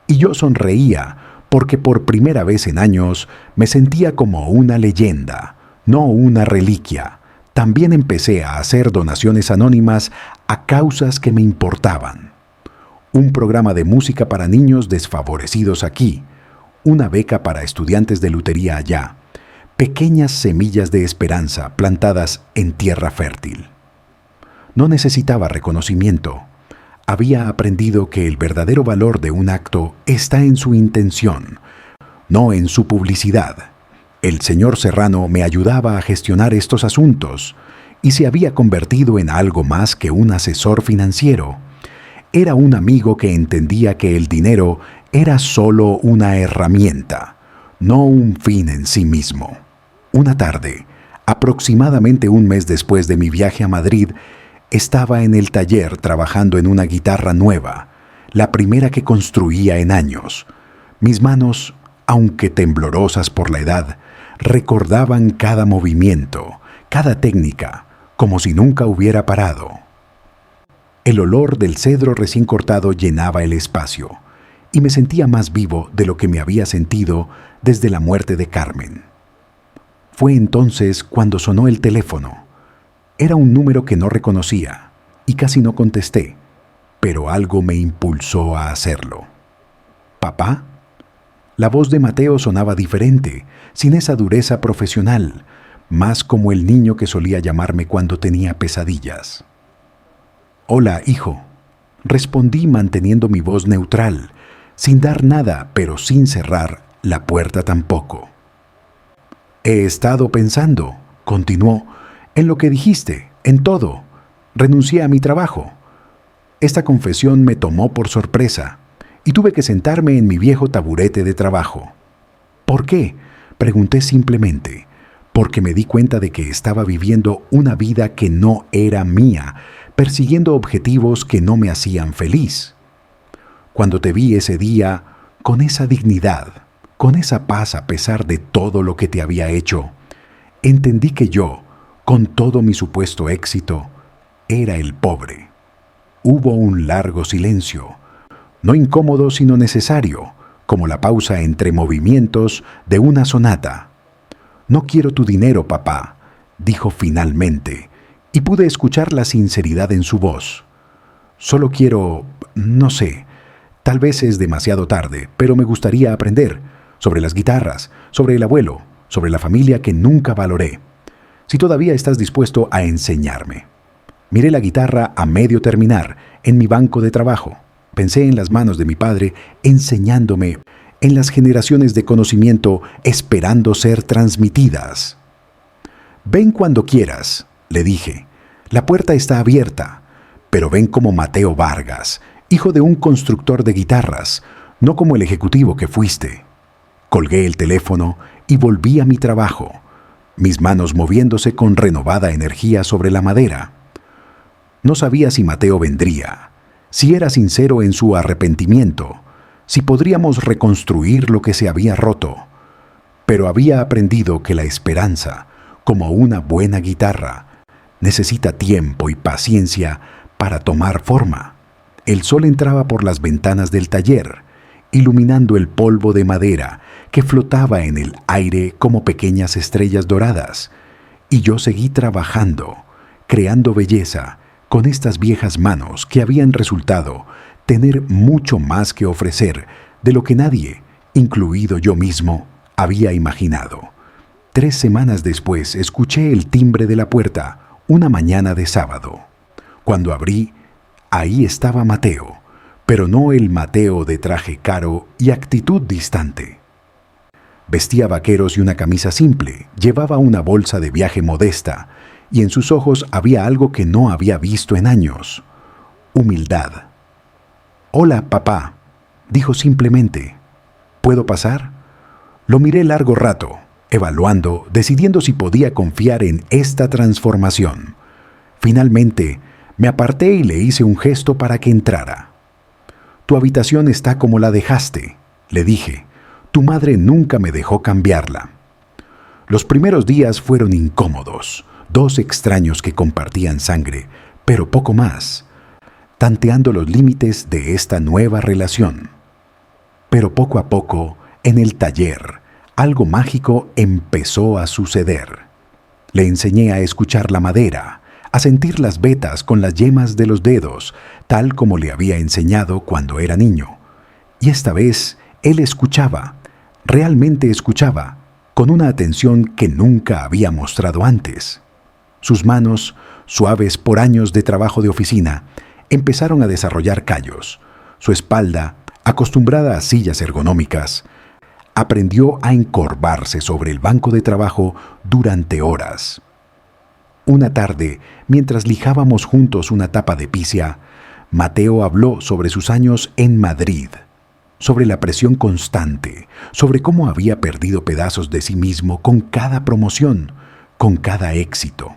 Y yo sonreía porque por primera vez en años me sentía como una leyenda, no una reliquia. También empecé a hacer donaciones anónimas a causas que me importaban. Un programa de música para niños desfavorecidos aquí, una beca para estudiantes de lutería allá, pequeñas semillas de esperanza plantadas en tierra fértil. No necesitaba reconocimiento. Había aprendido que el verdadero valor de un acto está en su intención, no en su publicidad. El señor Serrano me ayudaba a gestionar estos asuntos y se había convertido en algo más que un asesor financiero. Era un amigo que entendía que el dinero era solo una herramienta, no un fin en sí mismo. Una tarde, aproximadamente un mes después de mi viaje a Madrid, estaba en el taller trabajando en una guitarra nueva, la primera que construía en años. Mis manos, aunque temblorosas por la edad, recordaban cada movimiento, cada técnica, como si nunca hubiera parado. El olor del cedro recién cortado llenaba el espacio, y me sentía más vivo de lo que me había sentido desde la muerte de Carmen. Fue entonces cuando sonó el teléfono. Era un número que no reconocía, y casi no contesté, pero algo me impulsó a hacerlo. ¿Papá? La voz de Mateo sonaba diferente, sin esa dureza profesional, más como el niño que solía llamarme cuando tenía pesadillas. «Hola, hijo», respondí manteniendo mi voz neutral, sin dar nada, pero sin cerrar la puerta tampoco. «He estado pensando», continuó, «en lo que dijiste, en todo. Renuncié a mi trabajo». Esta confesión me tomó por sorpresa y tuve que sentarme en mi viejo taburete de trabajo. ¿Por qué?, pregunté simplemente. Porque me di cuenta de que estaba viviendo una vida que no era mía, persiguiendo objetivos que no me hacían feliz. Cuando te vi ese día, con esa dignidad, con esa paz a pesar de todo lo que te había hecho, entendí que yo, con todo mi supuesto éxito, era el pobre. Hubo un largo silencio, no incómodo sino necesario, como la pausa entre movimientos de una sonata. «No quiero tu dinero, papá», dijo finalmente, y pude escuchar la sinceridad en su voz. «Solo quiero, no sé, tal vez es demasiado tarde, pero me gustaría aprender sobre las guitarras, sobre el abuelo, sobre la familia que nunca valoré. Si todavía estás dispuesto a enseñarme». Miré la guitarra a medio terminar en mi banco de trabajo. Pensé en las manos de mi padre enseñándome, en las generaciones de conocimiento esperando ser transmitidas. «Ven cuando quieras», le dije. «La puerta está abierta, pero ven como Mateo Vargas, hijo de un constructor de guitarras, no como el ejecutivo que fuiste». Colgué el teléfono y volví a mi trabajo, mis manos moviéndose con renovada energía sobre la madera. No sabía si Mateo vendría, si era sincero en su arrepentimiento, si podríamos reconstruir lo que se había roto. Pero había aprendido que la esperanza, como una buena guitarra, necesita tiempo y paciencia para tomar forma. El sol entraba por las ventanas del taller, iluminando el polvo de madera que flotaba en el aire como pequeñas estrellas doradas, y yo seguí trabajando, creando belleza, con estas viejas manos que habían resultado tener mucho más que ofrecer de lo que nadie, incluido yo mismo, había imaginado. 3 semanas después escuché el timbre de la puerta una mañana de sábado. Cuando abrí, ahí estaba Mateo, pero no el Mateo de traje caro y actitud distante. Vestía vaqueros y una camisa simple, llevaba una bolsa de viaje modesta, y en sus ojos había algo que no había visto en años: humildad. «Hola, papá», dijo simplemente. «¿Puedo pasar?». Lo miré largo rato, evaluando, decidiendo si podía confiar en esta transformación. Finalmente, me aparté y le hice un gesto para que entrara. «Tu habitación está como la dejaste», le dije. «Tu madre nunca me dejó cambiarla». Los primeros días fueron incómodos, 2 extraños que compartían sangre, pero poco más, tanteando los límites de esta nueva relación. Pero poco a poco, en el taller, algo mágico empezó a suceder. Le enseñé a escuchar la madera, a sentir las vetas con las yemas de los dedos, tal como le había enseñado cuando era niño. Y esta vez él escuchaba, realmente escuchaba, con una atención que nunca había mostrado antes. Sus manos, suaves por años de trabajo de oficina, empezaron a desarrollar callos. Su espalda, acostumbrada a sillas ergonómicas, aprendió a encorvarse sobre el banco de trabajo durante horas. Una tarde, mientras lijábamos juntos una tapa de pizza, Mateo habló sobre sus años en Madrid, sobre la presión constante, sobre cómo había perdido pedazos de sí mismo con cada promoción, con cada éxito.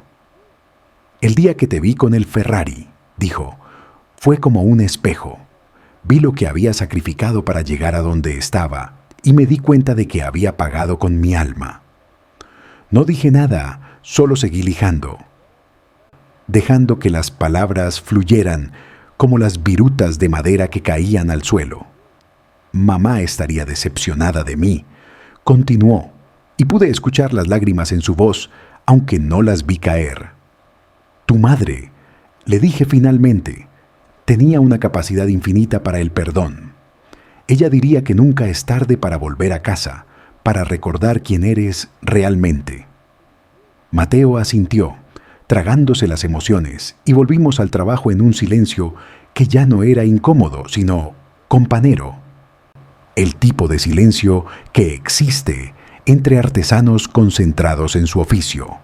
«El día que te vi con el Ferrari», dijo, «fue como un espejo. Vi lo que había sacrificado para llegar a donde estaba y me di cuenta de que había pagado con mi alma». No dije nada, solo seguí lijando, dejando que las palabras fluyeran como las virutas de madera que caían al suelo. «Mamá estaría decepcionada de mí», continuó, y pude escuchar las lágrimas en su voz, aunque no las vi caer. «Tu madre», le dije finalmente, tenía una capacidad infinita para el perdón. Ella diría que nunca es tarde para volver a casa, para recordar quién eres realmente. Mateo asintió, tragándose las emociones, y volvimos al trabajo en un silencio que ya no era incómodo, sino companero. El tipo de silencio que existe entre artesanos concentrados en su oficio.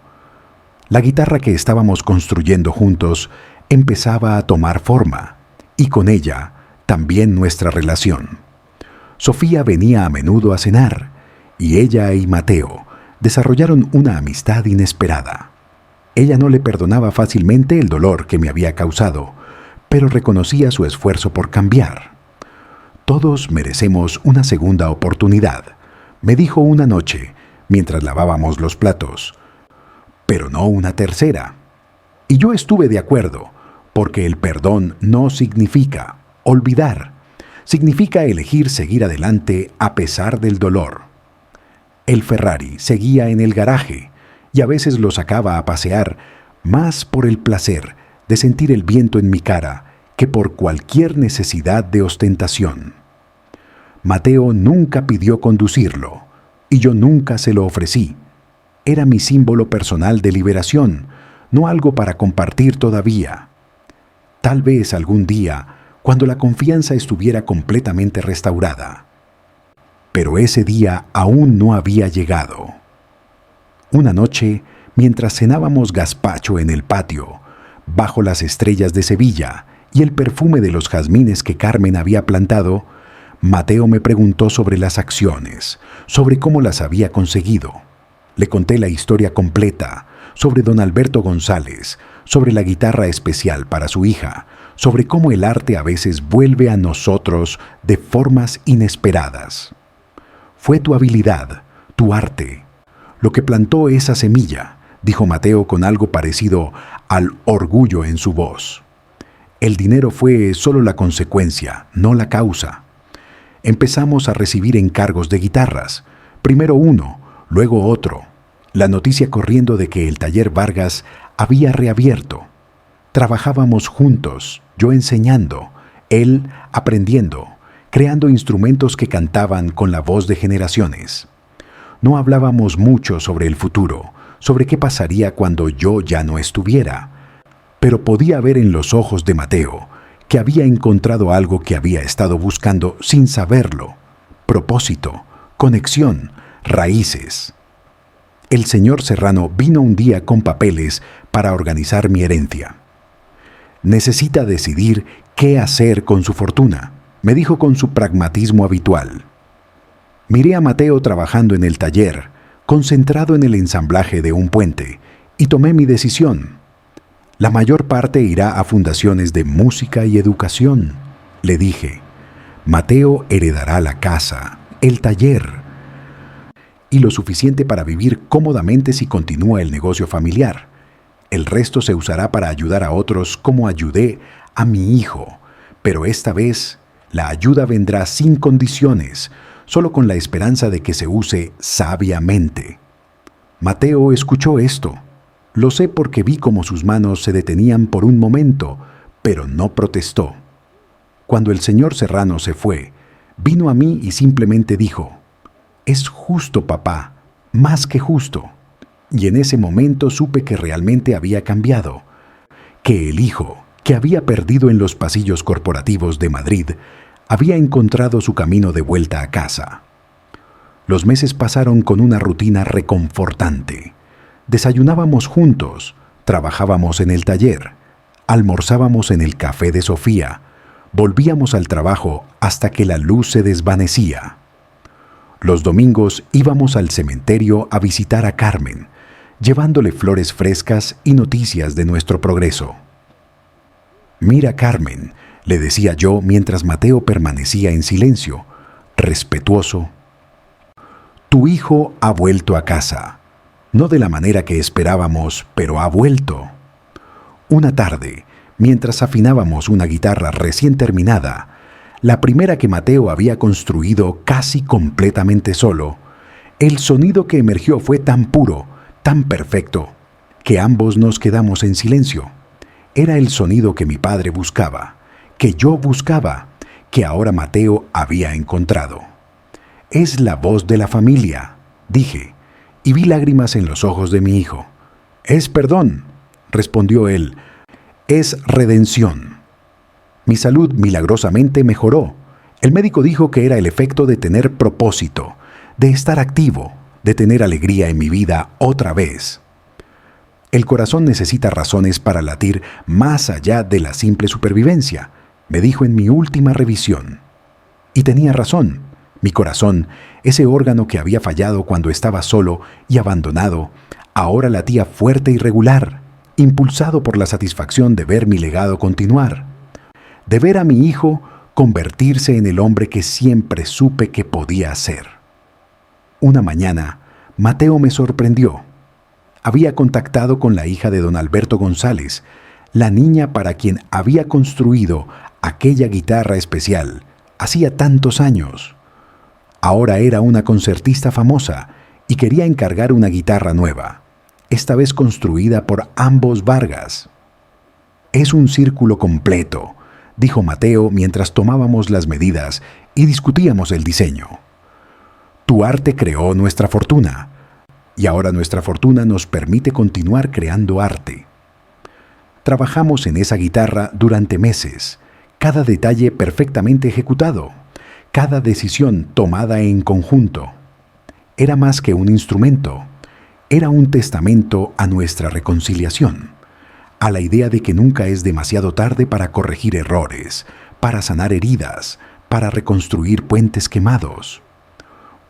La guitarra que estábamos construyendo juntos empezaba a tomar forma, y con ella también nuestra relación. Sofía venía a menudo a cenar, y ella y Mateo desarrollaron una amistad inesperada. Ella no le perdonaba fácilmente el dolor que me había causado, pero reconocía su esfuerzo por cambiar. «Todos merecemos una segunda oportunidad», me dijo una noche mientras lavábamos los platos, «pero no una tercera». Y yo estuve de acuerdo, porque el perdón no significa olvidar, significa elegir seguir adelante a pesar del dolor. El Ferrari seguía en el garaje y a veces lo sacaba a pasear más por el placer de sentir el viento en mi cara que por cualquier necesidad de ostentación. Mateo nunca pidió conducirlo y yo nunca se lo ofrecí. Era mi símbolo personal de liberación, no algo para compartir todavía. Tal vez algún día, cuando la confianza estuviera completamente restaurada. Pero ese día aún no había llegado. Una noche, mientras cenábamos gazpacho en el patio, bajo las estrellas de Sevilla y el perfume de los jazmines que Carmen había plantado, Mateo me preguntó sobre las acciones, sobre cómo las había conseguido. Le conté la historia completa, sobre don Alberto González, sobre la guitarra especial para su hija, sobre cómo el arte a veces vuelve a nosotros de formas inesperadas. «Fue tu habilidad, tu arte, lo que plantó esa semilla», dijo Mateo con algo parecido al orgullo en su voz. «El dinero fue solo la consecuencia, no la causa». Empezamos a recibir encargos de guitarras, primero uno, luego otro, la noticia corriendo de que el taller Vargas había reabierto. Trabajábamos juntos, yo enseñando, él aprendiendo, creando instrumentos que cantaban con la voz de generaciones. No hablábamos mucho sobre el futuro, sobre qué pasaría cuando yo ya no estuviera, pero podía ver en los ojos de Mateo que había encontrado algo que había estado buscando sin saberlo: propósito, conexión, raíces. El señor Serrano vino un día con papeles para organizar mi herencia. Necesita decidir qué hacer con su fortuna, me dijo con su pragmatismo habitual. Miré a Mateo trabajando en el taller, concentrado en el ensamblaje de un puente, y tomé mi decisión. La mayor parte irá a fundaciones de música y educación, le dije. Mateo heredará la casa, el taller, y lo suficiente para vivir cómodamente si continúa el negocio familiar. El resto se usará para ayudar a otros como ayudé a mi hijo, pero esta vez la ayuda vendrá sin condiciones, solo con la esperanza de que se use sabiamente. Mateo escuchó esto. Lo sé porque vi cómo sus manos se detenían por un momento, pero no protestó. Cuando el señor Serrano se fue, vino a mí y simplemente dijo: «Es justo, papá, más que justo». Y en ese momento supe que realmente había cambiado, que el hijo, que había perdido en los pasillos corporativos de Madrid, había encontrado su camino de vuelta a casa. Los meses pasaron con una rutina reconfortante. Desayunábamos juntos, trabajábamos en el taller, almorzábamos en el café de Sofía, volvíamos al trabajo hasta que la luz se desvanecía. Los domingos íbamos al cementerio a visitar a Carmen, llevándole flores frescas y noticias de nuestro progreso. «Mira, Carmen», le decía yo mientras Mateo permanecía en silencio, respetuoso, «tu hijo ha vuelto a casa. No de la manera que esperábamos, pero ha vuelto». Una tarde, mientras afinábamos una guitarra recién terminada, la primera que Mateo había construido casi completamente solo, el sonido que emergió fue tan puro, tan perfecto, que ambos nos quedamos en silencio. Era el sonido que mi padre buscaba, que yo buscaba, que ahora Mateo había encontrado. «Es la voz de la familia», dije, y vi lágrimas en los ojos de mi hijo. «Es perdón», respondió él, «es redención». Mi salud milagrosamente mejoró. El médico dijo que era el efecto de tener propósito, de estar activo, de tener alegría en mi vida otra vez. El corazón necesita razones para latir más allá de la simple supervivencia, me dijo en mi última revisión. Y tenía razón. Mi corazón, ese órgano que había fallado cuando estaba solo y abandonado, ahora latía fuerte y regular, impulsado por la satisfacción de ver mi legado continuar, de ver a mi hijo convertirse en el hombre que siempre supe que podía ser. Una mañana, Mateo me sorprendió. Había contactado con la hija de don Alberto González, la niña para quien había construido aquella guitarra especial hacía tantos años. Ahora era una concertista famosa y quería encargar una guitarra nueva, esta vez construida por ambos Vargas. «Es un círculo completo», dijo Mateo mientras tomábamos las medidas y discutíamos el diseño. «Tu arte creó nuestra fortuna, y ahora nuestra fortuna nos permite continuar creando arte». Trabajamos en esa guitarra durante meses, cada detalle perfectamente ejecutado, cada decisión tomada en conjunto. Era más que un instrumento, era un testamento a nuestra reconciliación, a la idea de que nunca es demasiado tarde para corregir errores, para sanar heridas, para reconstruir puentes quemados.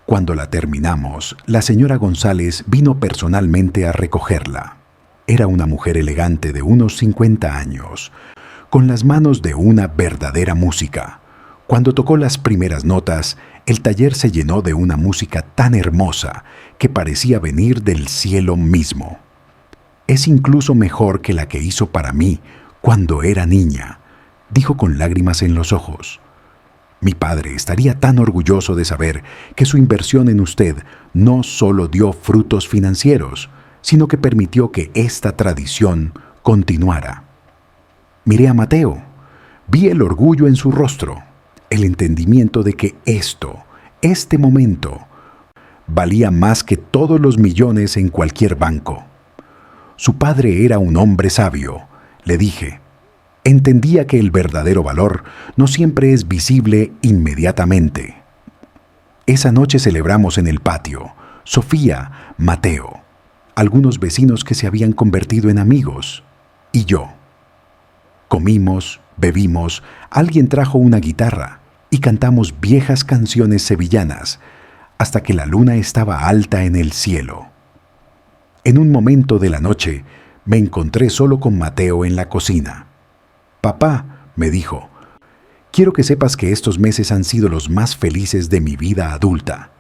Cuando la terminamos, la señora González vino personalmente a recogerla. Era una mujer elegante de unos 50 años, con las manos de una verdadera música. Cuando tocó las primeras notas, el taller se llenó de una música tan hermosa que parecía venir del cielo mismo. «Es incluso mejor que la que hizo para mí cuando era niña», dijo con lágrimas en los ojos. «Mi padre estaría tan orgulloso de saber que su inversión en usted no solo dio frutos financieros, sino que permitió que esta tradición continuara». Miré a Mateo. Vi el orgullo en su rostro, el entendimiento de que este momento, valía más que todos los millones en cualquier banco. Su padre era un hombre sabio, le dije. Entendía que el verdadero valor no siempre es visible inmediatamente. Esa noche celebramos en el patio, Sofía, Mateo, algunos vecinos que se habían convertido en amigos, y yo. Comimos, bebimos, alguien trajo una guitarra y cantamos viejas canciones sevillanas hasta que la luna estaba alta en el cielo. En un momento de la noche me encontré solo con Mateo en la cocina. «Papá», me dijo, «quiero que sepas que estos meses han sido los más felices de mi vida adulta.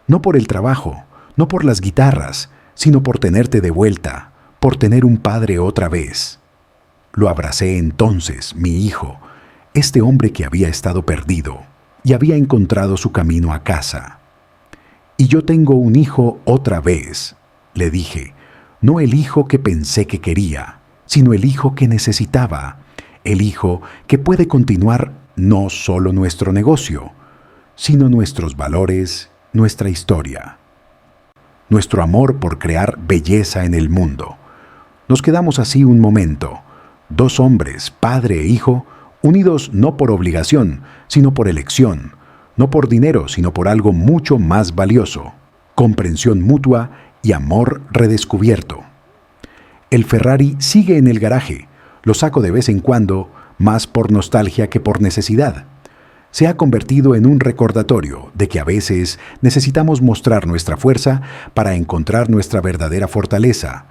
No por el trabajo, no por las guitarras, sino por tenerte de vuelta, por tener un padre otra vez». Lo abracé entonces, mi hijo, este hombre que había estado perdido y había encontrado su camino a casa. «Y yo tengo un hijo otra vez», le dije, «no el hijo que pensé que quería, sino el hijo que necesitaba, el hijo que puede continuar no solo nuestro negocio, sino nuestros valores, nuestra historia, nuestro amor por crear belleza en el mundo». Nos quedamos así un momento, dos hombres, padre e hijo, unidos no por obligación, sino por elección, no por dinero, sino por algo mucho más valioso, comprensión mutua y amor redescubierto. El Ferrari sigue en el garaje, lo saco de vez en cuando, más por nostalgia que por necesidad. Se ha convertido en un recordatorio de que a veces necesitamos mostrar nuestra fuerza para encontrar nuestra verdadera fortaleza,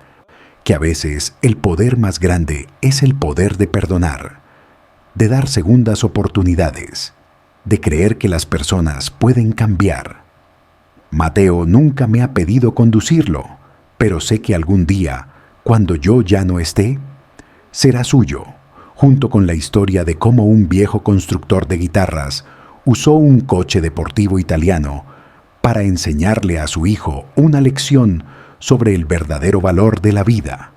que a veces el poder más grande es el poder de perdonar, de dar segundas oportunidades, de creer que las personas pueden cambiar. Mateo nunca me ha pedido conducirlo, pero sé que algún día, cuando yo ya no esté, será suyo, junto con la historia de cómo un viejo constructor de guitarras usó un coche deportivo italiano para enseñarle a su hijo una lección sobre el verdadero valor de la vida.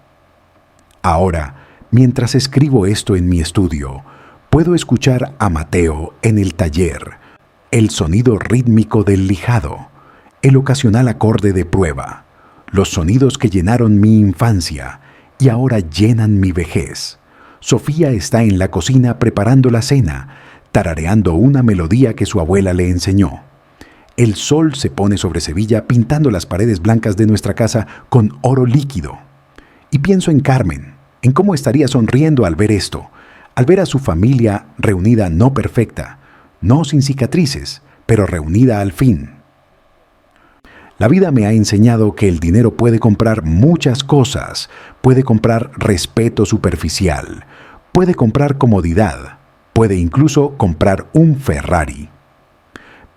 Ahora, mientras escribo esto en mi estudio, puedo escuchar a Mateo en el taller, el sonido rítmico del lijado, el ocasional acorde de prueba, los sonidos que llenaron mi infancia y ahora llenan mi vejez. Sofía está en la cocina preparando la cena, tarareando una melodía que su abuela le enseñó. El sol se pone sobre Sevilla pintando las paredes blancas de nuestra casa con oro líquido. Y pienso en Carmen, en cómo estaría sonriendo al ver esto, al ver a su familia reunida no perfecta, no sin cicatrices, pero reunida al fin. La vida me ha enseñado que el dinero puede comprar muchas cosas, puede comprar respeto superficial, puede comprar comodidad, puede incluso comprar un Ferrari.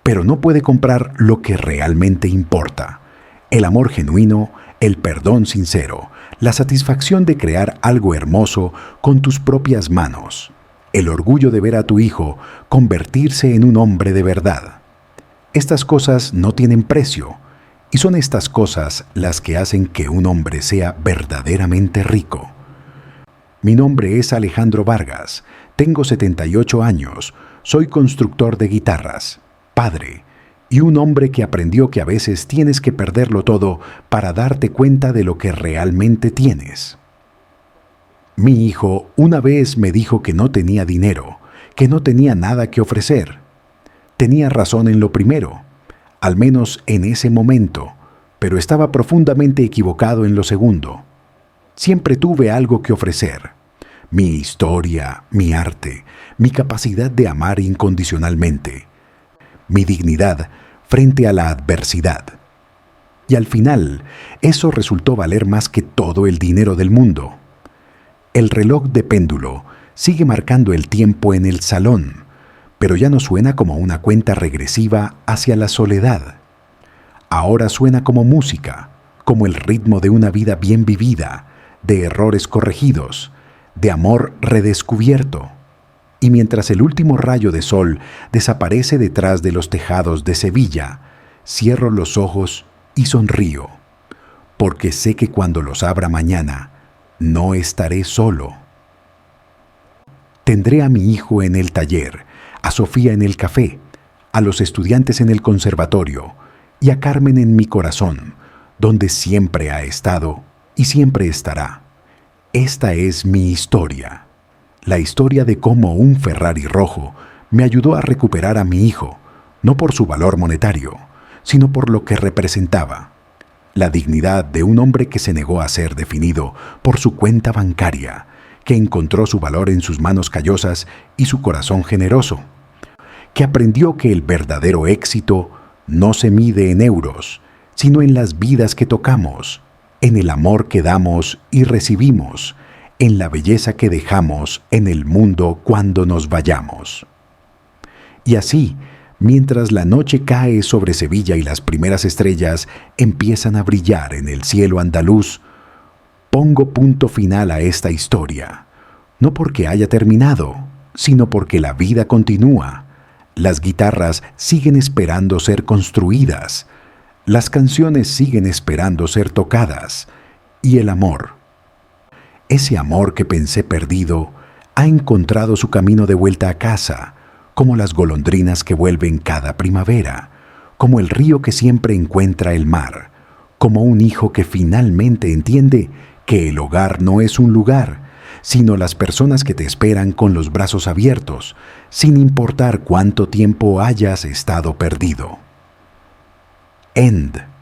Pero no puede comprar lo que realmente importa: el amor genuino, el perdón sincero, la satisfacción de crear algo hermoso con tus propias manos, el orgullo de ver a tu hijo convertirse en un hombre de verdad. Estas cosas no tienen precio, y son estas cosas las que hacen que un hombre sea verdaderamente rico. Mi nombre es Alejandro Vargas, tengo 78 años, soy constructor de guitarras, padre, y un hombre que aprendió que a veces tienes que perderlo todo para darte cuenta de lo que realmente tienes. Mi hijo una vez me dijo que no tenía dinero, que no tenía nada que ofrecer. Tenía razón en lo primero, al menos en ese momento, pero estaba profundamente equivocado en lo segundo. Siempre tuve algo que ofrecer: mi historia, mi arte, mi capacidad de amar incondicionalmente, mi dignidad frente a la adversidad. Y al final, eso resultó valer más que todo el dinero del mundo. El reloj de péndulo sigue marcando el tiempo en el salón, pero ya no suena como una cuenta regresiva hacia la soledad. Ahora suena como música, como el ritmo de una vida bien vivida, de errores corregidos, de amor redescubierto. Y mientras el último rayo de sol desaparece detrás de los tejados de Sevilla, cierro los ojos y sonrío, porque sé que cuando los abra mañana, no estaré solo. Tendré a mi hijo en el taller, a Sofía en el café, a los estudiantes en el conservatorio y a Carmen en mi corazón, donde siempre ha estado y siempre estará. Esta es mi historia. La historia de cómo un Ferrari rojo me ayudó a recuperar a mi hijo, no por su valor monetario, sino por lo que representaba. La dignidad de un hombre que se negó a ser definido por su cuenta bancaria, que encontró su valor en sus manos callosas y su corazón generoso, que aprendió que el verdadero éxito no se mide en euros, sino en las vidas que tocamos, en el amor que damos y recibimos, en la belleza que dejamos en el mundo cuando nos vayamos. Y así, mientras la noche cae sobre Sevilla y las primeras estrellas empiezan a brillar en el cielo andaluz, pongo punto final a esta historia, no porque haya terminado, sino porque la vida continúa. Las guitarras siguen esperando ser construidas, las canciones siguen esperando ser tocadas, y el amor, ese amor que pensé perdido, ha encontrado su camino de vuelta a casa, como las golondrinas que vuelven cada primavera, como el río que siempre encuentra el mar, como un hijo que finalmente entiende que el hogar no es un lugar, sino las personas que te esperan con los brazos abiertos, sin importar cuánto tiempo hayas estado perdido. End.